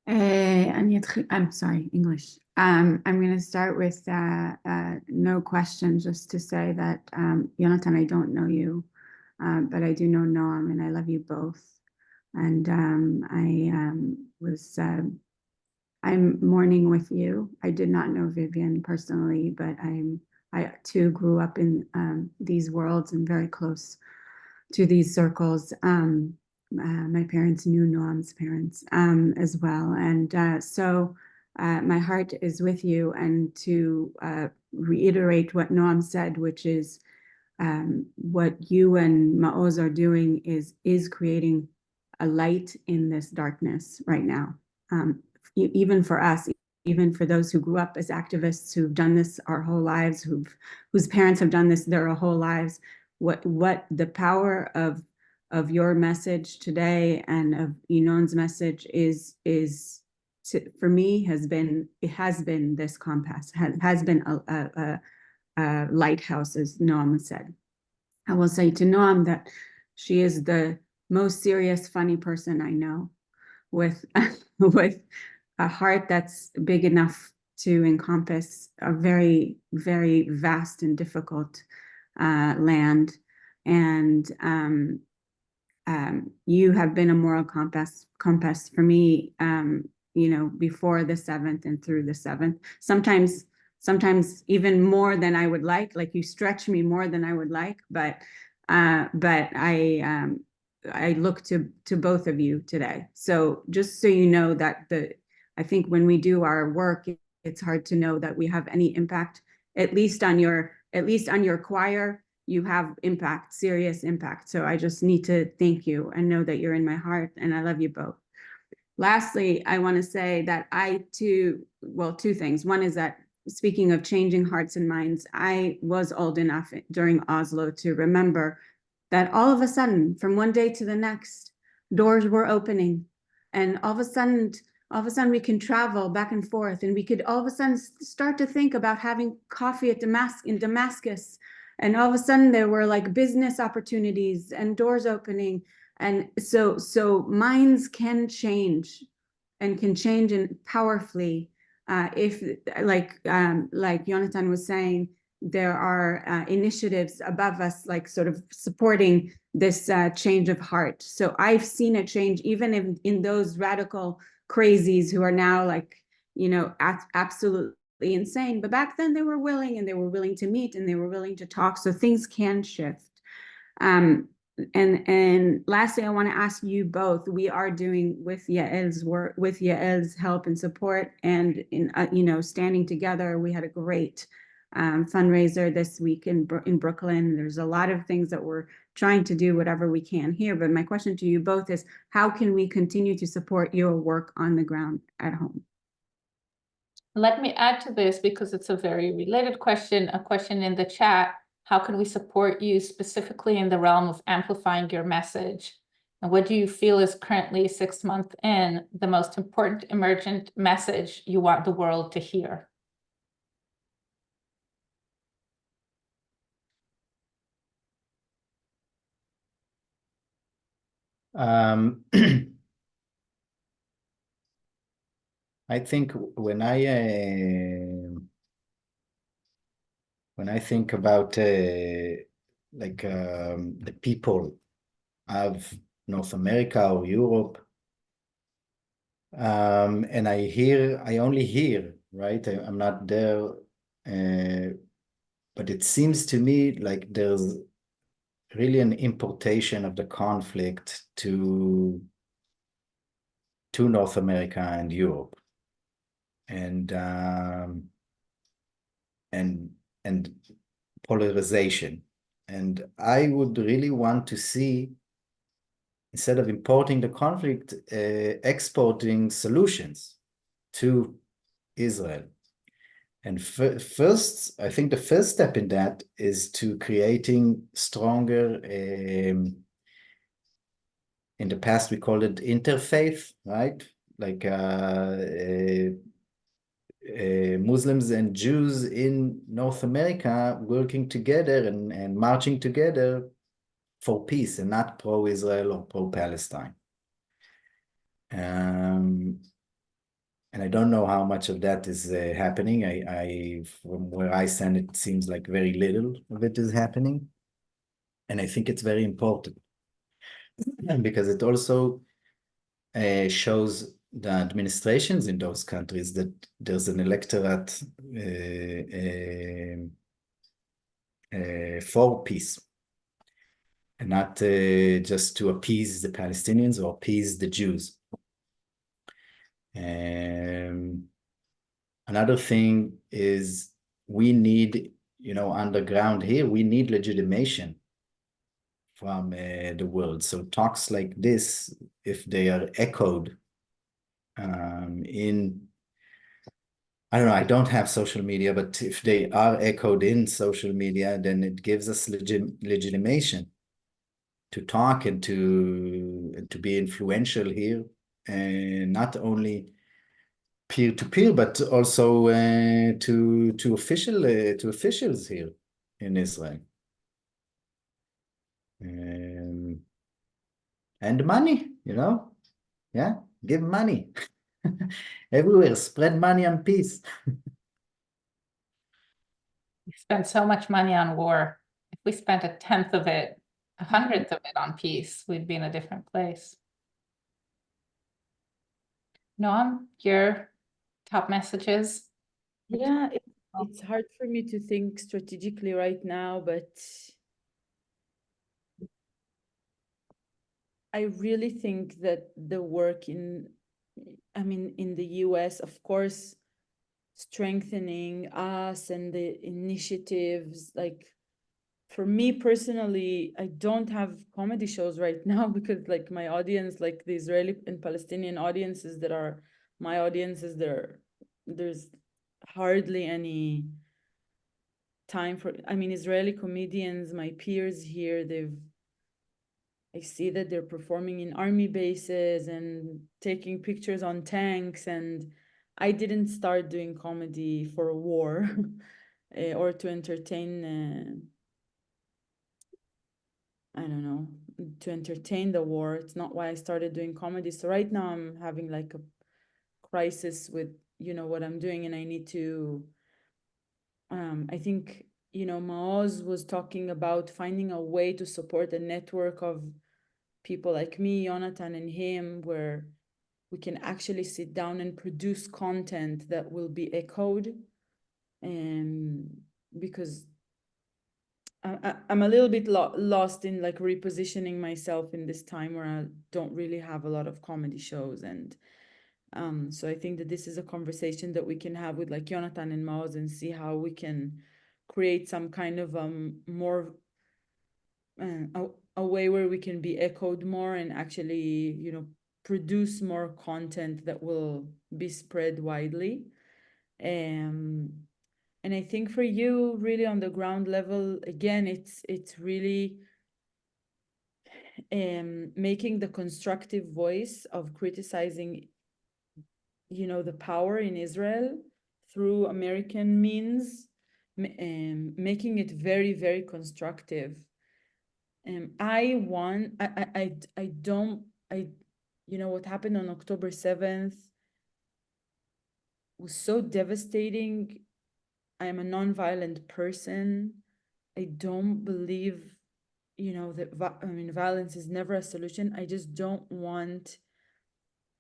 I'm sorry, English. I'm going to start with no question, just to say that, Yonatan, I don't know you, but I do know Noam, and I love you both. And I'm mourning with you. I did not know Vivian personally, but I too grew up in these worlds and very close to these circles. My parents knew Noam's parents as well. And so my heart is with you, and to reiterate what Noam said, which is what you and Maoz are doing is creating a light in this darkness right now. Even for us, even for those who grew up as activists, who've done this our whole lives, whose parents have done this their whole lives, what the power of your message today and of Inon's message is for me has been this compass, has been a lighthouse, as Noam said. I will say to Noam that she is the most serious, funny person I know, with with a heart that's big enough to encompass a very, very vast and difficult land. And you have been a moral compass for me, before the 7th and through the 7th. Sometimes even more than I would like you stretch me more than I would like, but I look to both of you today. So just so you know that I think when we do our work, it's hard to know that we have any impact, at least on your choir. You have impact, serious impact. So I just need to thank you and know that you're in my heart, and I love you both. Lastly, I want to say that two things. One is that, speaking of changing hearts and minds, I was old enough during Oslo to remember that all of a sudden, from one day to the next, doors were opening, and all of a sudden we can travel back and forth, and we could all of a sudden start to think about having coffee in Damascus, and all of a sudden there were like business opportunities and doors opening, and so minds can change, and can change powerfully. If like Yonatan was saying, there are initiatives above us, like sort of supporting this change of heart. So I've seen a change even in those radical crazies who are now absolutely insane. But back then they were willing, and they were willing to meet, and they were willing to talk. So things can shift. And lastly, I want to ask you both, we are doing with Yael's work, with Yael's help and support, and in standing together. We had a great fundraiser this week in Brooklyn. There's a lot of things that we're trying to do, whatever we can here. But my question to you both is, how can we continue to support your work on the ground at home? Let me add to this, because it's a very related question, a question in the chat. How can we support you specifically in the realm of amplifying your message? And what do you feel is currently 6 months in the most important emergent message you want the world to hear? I think when I think about the people of North America or Europe, and I only hear, right? I'm not there, but it seems to me like there's really an importation of the conflict to North America and Europe, and polarization. And I would really want to see, instead of importing the conflict, exporting solutions to Israel. And first, I think the first step in that is to creating stronger, in the past we called it interfaith, right? Like Muslims and Jews in North America working together and marching together for peace, and not pro-Israel or pro-Palestine. And I don't know how much of that is happening. From where I stand, it seems like very little of it is happening. And I think it's very important, because it also shows the administrations in those countries that there's an electorate for peace, and not just to appease the Palestinians or appease the Jews. Another thing is we need, underground here, we need legitimation from the world. So talks like this, if they are echoed I don't know, I don't have social media, but if they are echoed in social media, then it gives us legitimation to talk and to be influential here, and not only peer to peer, but also to officials here in Israel. And money, yeah, give money everywhere, spread money on peace. We spend so much money on war. If we spent 1/10 of it, 100th of it on peace, we'd be in a different place. Noam, your top messages? Yeah, it's hard for me to think strategically right now, but I really think that the work in the US, of course, strengthening us and the initiatives, like for me personally, I don't have comedy shows right now because like my audience, like the Israeli and Palestinian audiences that are my audiences, there's hardly any time for, Israeli comedians, my peers here, I see that they're performing in army bases and taking pictures on tanks, and I didn't start doing comedy for a war or to entertain, I don't know, to entertain the war. It's not why I started doing comedy. So right now I'm having like a crisis with, what I'm doing, and I need to, I think, Maoz was talking about finding a way to support a network of people like me, Yonatan, and him, where we can actually sit down and produce content that will be echoed. Because I'm a little bit lost in like repositioning myself in this time where I don't really have a lot of comedy shows. And so I think that this is a conversation that we can have with like Yonatan and Maoz and see how we can create some kind of more a way where we can be echoed more and actually, produce more content that will be spread widely. And I think for you, really on the ground level, again, it's really making the constructive voice of criticizing, the power in Israel through American means, making it very, very constructive. What happened on October 7th was so devastating. I am a nonviolent person. I don't believe, that violence is never a solution. I just don't want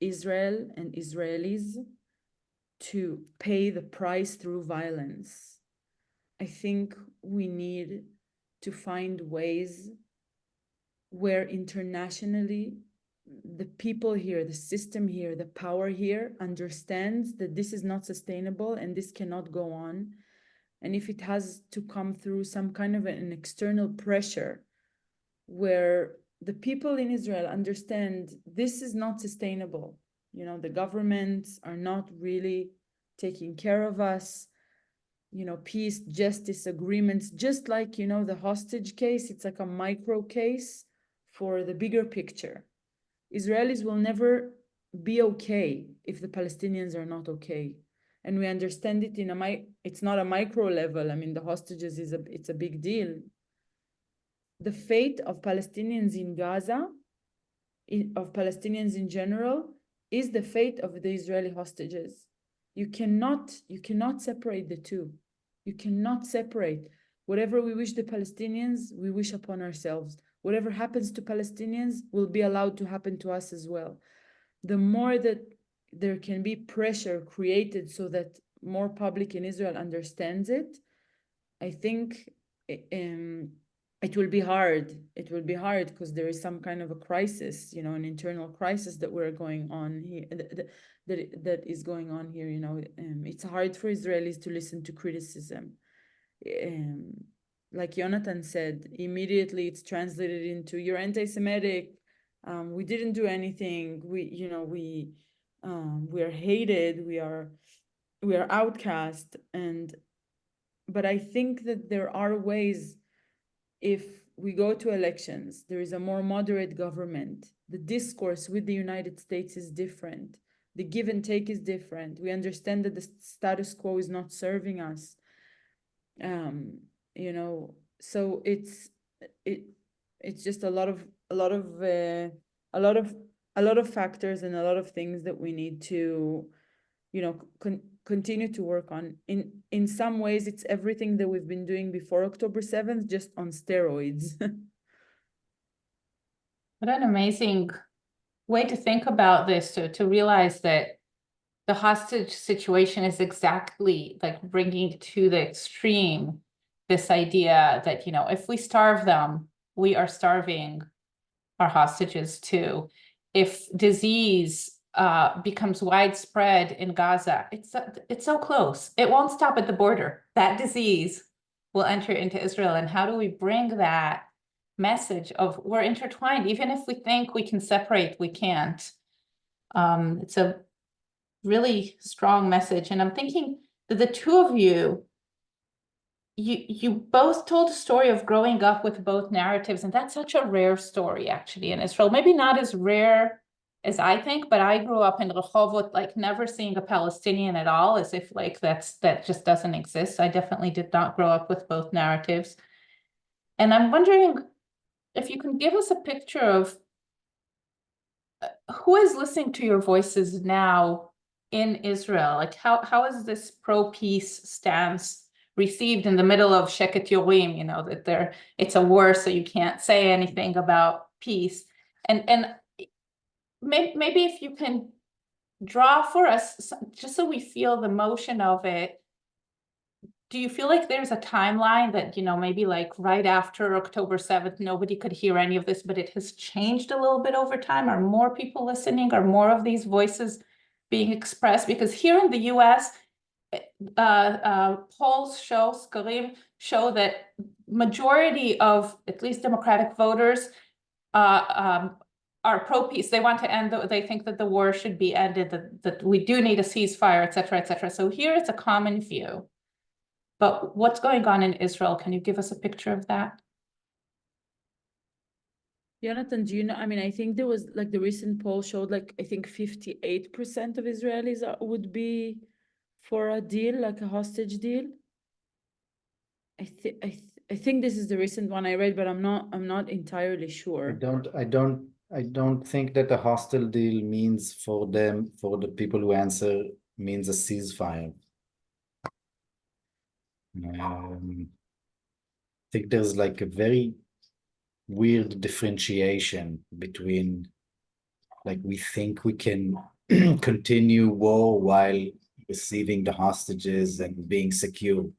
Israel and Israelis to pay the price through violence. I think we need to find ways where internationally the people here, the system here, the power here understands that this is not sustainable and this cannot go on. And if it has to come through some kind of an external pressure where the people in Israel understand this is not sustainable, the governments are not really taking care of us, peace, justice agreements, just like, the hostage case, it's like a micro case for the bigger picture. Israelis will never be okay if the Palestinians are not okay. And we understand it it's not a micro level. The hostages it's a big deal. The fate of Palestinians in Gaza, of Palestinians in general, is the fate of the Israeli hostages. You cannot separate the two. You cannot separate. Whatever we wish the Palestinians, we wish upon ourselves. Whatever happens to Palestinians will be allowed to happen to us as well. The more that there can be pressure created so that more public in Israel understands it, I think it will be hard. It will be hard because there is some kind of a crisis, an internal crisis that we're going on here. that is going on here. You know, it's hard for Israelis to listen to criticism. Like Yonatan said, immediately it's translated into "you're anti-Semitic." We didn't do anything. We are hated. We are outcast. But I think that there are ways. If we go to elections, there is a more moderate government. The discourse with the United States is different. The give and take is different. We understand that the status quo is not serving us. You know, so it's just a lot of factors and a lot of things that we need to, you know, continue to work on. In some ways, it's everything that we've been doing before October 7th, just on steroids. What an amazing way to think about this, to realize that the hostage situation is exactly like bringing to the extreme this idea that, you know, if we starve them, we are starving our hostages too. If disease becomes widespread in Gaza, it's so close. It won't stop at the border. That disease will enter into Israel. And how do we bring that message of we're intertwined? Even if we think we can separate, we can't. It's a really strong message. And I'm thinking that the two of you both told a story of growing up with both narratives, and that's such a rare story actually in Israel. Maybe not as rare as I think, but I grew up in Rehovot, like never seeing a Palestinian at all, as if like that just doesn't exist. I definitely did not grow up with both narratives. And I'm wondering if you can give us a picture of who is listening to your voices now in Israel? Like how is this pro-peace stance received in the middle of Sheket Yorim, you know, that it's a war, so you can't say anything about peace. And maybe if you can draw for us, just so we feel the motion of it, do you feel like there's a timeline that, you know, maybe like right after October 7th, nobody could hear any of this, but it has changed a little bit over time? Are more people listening? Are more of these voices being expressed? Because here in the US, polls show, Skarim show that majority of at least Democratic voters are pro-peace. They want to end, they think that the war should be ended, that we do need a ceasefire, et cetera, et cetera. So here it's a common view. But what's going on in Israel? Can you give us a picture of that? Yonatan, do you know, I mean, I think there was like the recent poll showed like, I think 58% of Israelis would be for a deal, like a hostage deal. I think this is the recent one I read, but I'm not entirely sure. I don't think that a hostile deal means for the people who answer means a ceasefire. I think there's like a very weird differentiation between like we think we can continue war while receiving the hostages and being secure.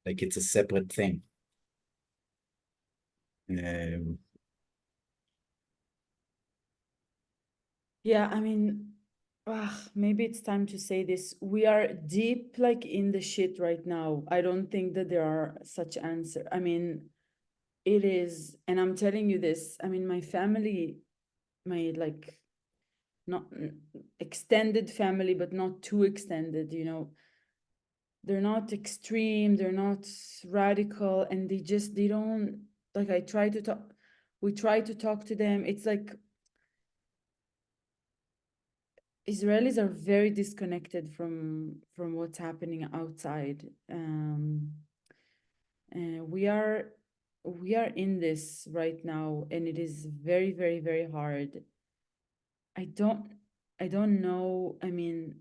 Like it's a separate thing. Yeah, I mean, maybe it's time to say this. We are deep like in the shit right now. I don't think that there are such answers. I mean, it is, and I'm telling you this, I mean, my family, my like not extended family, but not too extended, you know, they're not extreme, they're not radical, and they don't, like, we try to talk to them. It's like Israelis are very disconnected from what's happening outside. We are in this right now, and it is very, very, very hard. I don't know. I mean,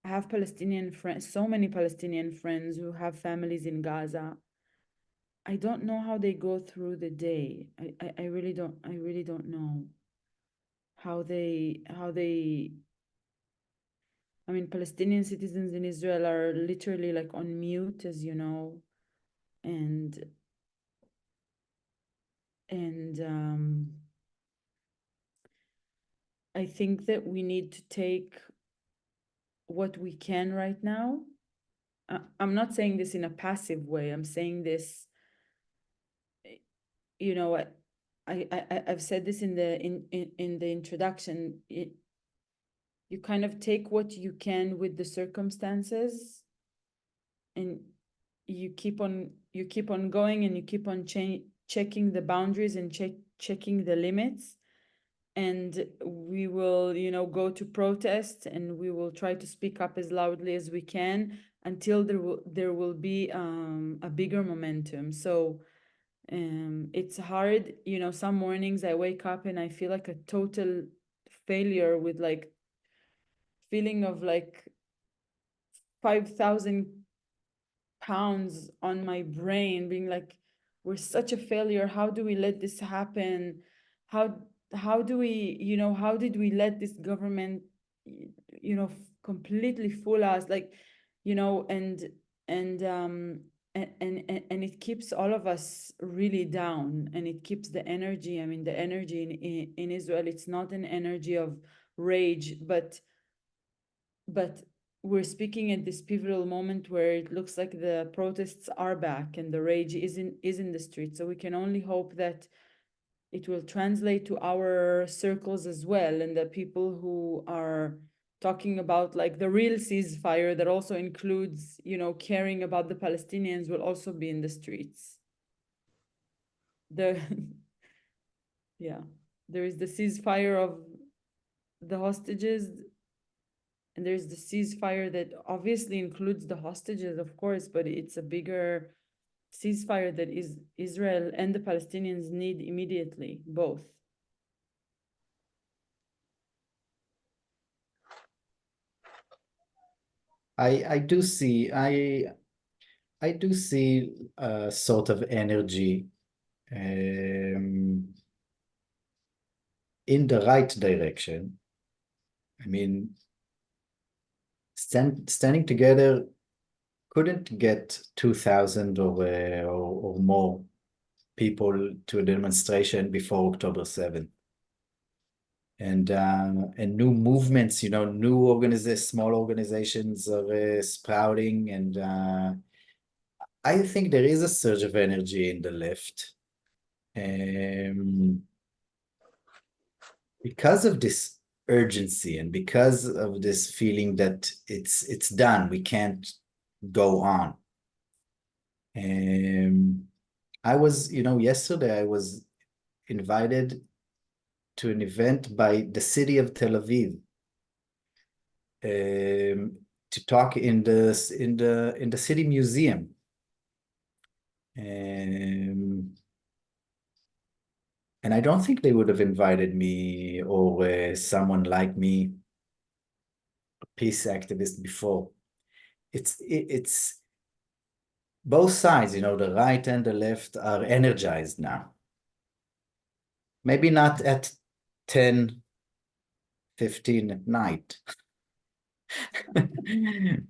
I have Palestinian friends, so many Palestinian friends who have families in Gaza. I don't know how they go through the day. I really don't know how they I mean, Palestinian citizens in Israel are literally like on mute, as you know, and I think that we need to take what we can right now. I'm not saying this in a passive way. I'm saying this, you know, I've said this in the introduction. You kind of take what you can with the circumstances, and you keep on going, and you keep on checking the boundaries and checking the limits. And we will, you know, go to protest, and we will try to speak up as loudly as we can until there will be a bigger momentum. So it's hard, you know. Some mornings I wake up and I feel like a total failure, with like feeling of like 5,000 pounds on my brain, being like, we're such a failure. How do we let this happen? How do we, you know, how did we let this government, you know, completely fool us? Like, you know, and it keeps all of us really down, and it keeps the energy. I mean, the energy in Israel, it's not an energy of rage, but we're speaking at this pivotal moment where it looks like the protests are back and the rage is in the street. So we can only hope that it will translate to our circles as well, and that people who are talking about like the real ceasefire that also includes, you know, caring about the Palestinians, will also be in the streets. Yeah, there is the ceasefire of the hostages, and there's the ceasefire that obviously includes the hostages, of course, but it's a bigger ceasefire that is Israel and the Palestinians need immediately, both. I do see a sort of energy in the right direction. I mean, standing together couldn't get 2,000 or more people to a demonstration before October 7th. And new movements, you know, small organizations are sprouting, and I think there is a surge of energy in the left. Because of this urgency, and because of this feeling that it's done, we can't go on. I was, you know, yesterday I was invited to an event by the city of Tel Aviv to talk in the city museum. And I don't think they would have invited me or someone like me, a peace activist, before. It's both sides, you know, the right and the left are energized now. Maybe not at 10:15 at night.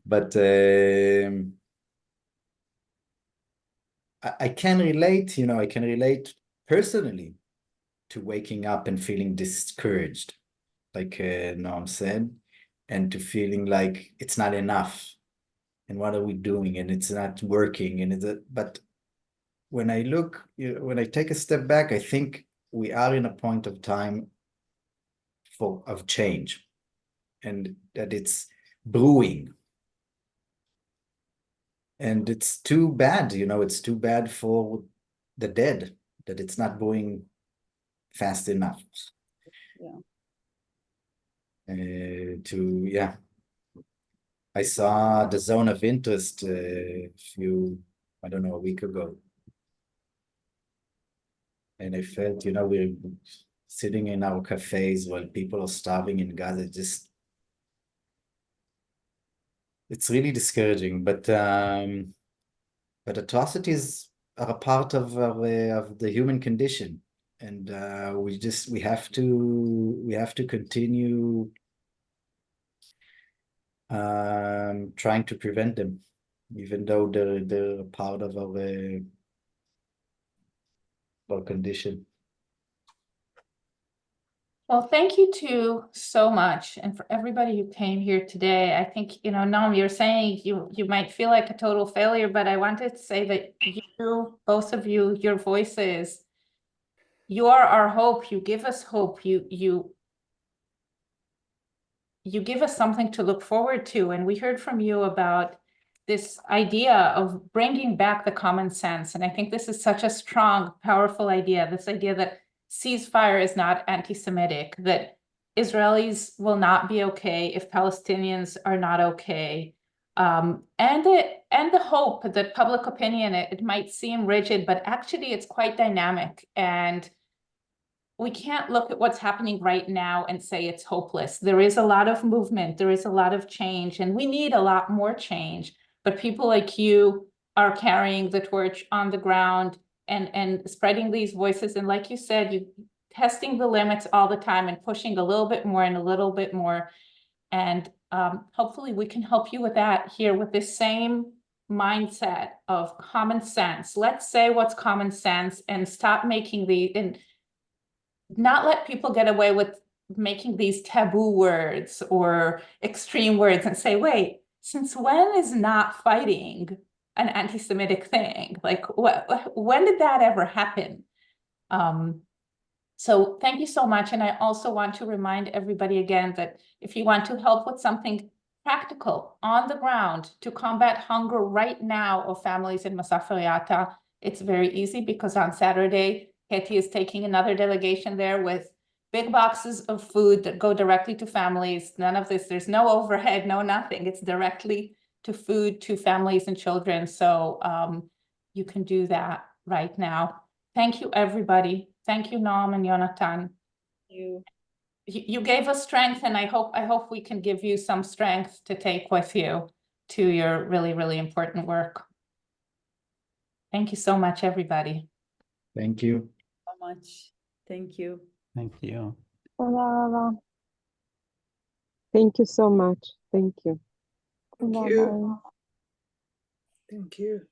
But I can relate, you know, I can relate personally to waking up and feeling discouraged, like Noam said, and to feeling like it's not enough, and what are we doing, and it's not working, and but when I look, when I take a step back, I think we are in a point of time of change, and that it's brewing. And it's too bad, you know, it's too bad for the dead that it's not brewing fast enough. Yeah. Yeah. I saw the zone of interest I don't know, a week ago. And I felt, you know, we're sitting in our cafes while people are starving in Gaza. It's really discouraging, but atrocities are a part of the human condition. And we have to continue trying to prevent them, even though they're a part of our condition. Well, thank you two so much, and for everybody who came here today. I think, Noam, you're saying you might feel like a total failure, but I wanted to say that you, both of you, your voices, you are our hope. You give us hope. You give us something to look forward to. And we heard from you about this idea of bringing back the common sense. And I think this is such a strong, powerful idea, this idea that ceasefire is not anti-Semitic, that Israelis will not be okay if Palestinians are not okay. And the hope that public opinion, it might seem rigid, but actually it's quite dynamic. And we can't look at what's happening right now and say it's hopeless. There is a lot of movement, there is a lot of change, and we need a lot more change. But people like you are carrying the torch on the ground and spreading these voices. And like you said, you testing the limits all the time and pushing a little bit more and a little bit more. And hopefully we can help you with that here with this same mindset of common sense. Let's say what's common sense and stop making and not let people get away with making these taboo words or extreme words and say, wait, since when is not fighting an anti-Semitic thing? Like, when did that ever happen? So thank you so much. And I also want to remind everybody again that if you want to help with something practical on the ground to combat hunger right now of families in Masafer Yatta, it's very easy because on Saturday, Katie is taking another delegation there with big boxes of food that go directly to families. None of this, there's no overhead, no nothing. It's directly to food, to families and children. So you can do that right now. Thank you, everybody. Thank you, Noam and Yonatan. You gave us strength, and I hope we can give you some strength to take with you to your really, really important work. Thank you so much, everybody. Thank you. So much. Thank you. Thank you. Thank you so much. Thank you. Thank you. Thank you.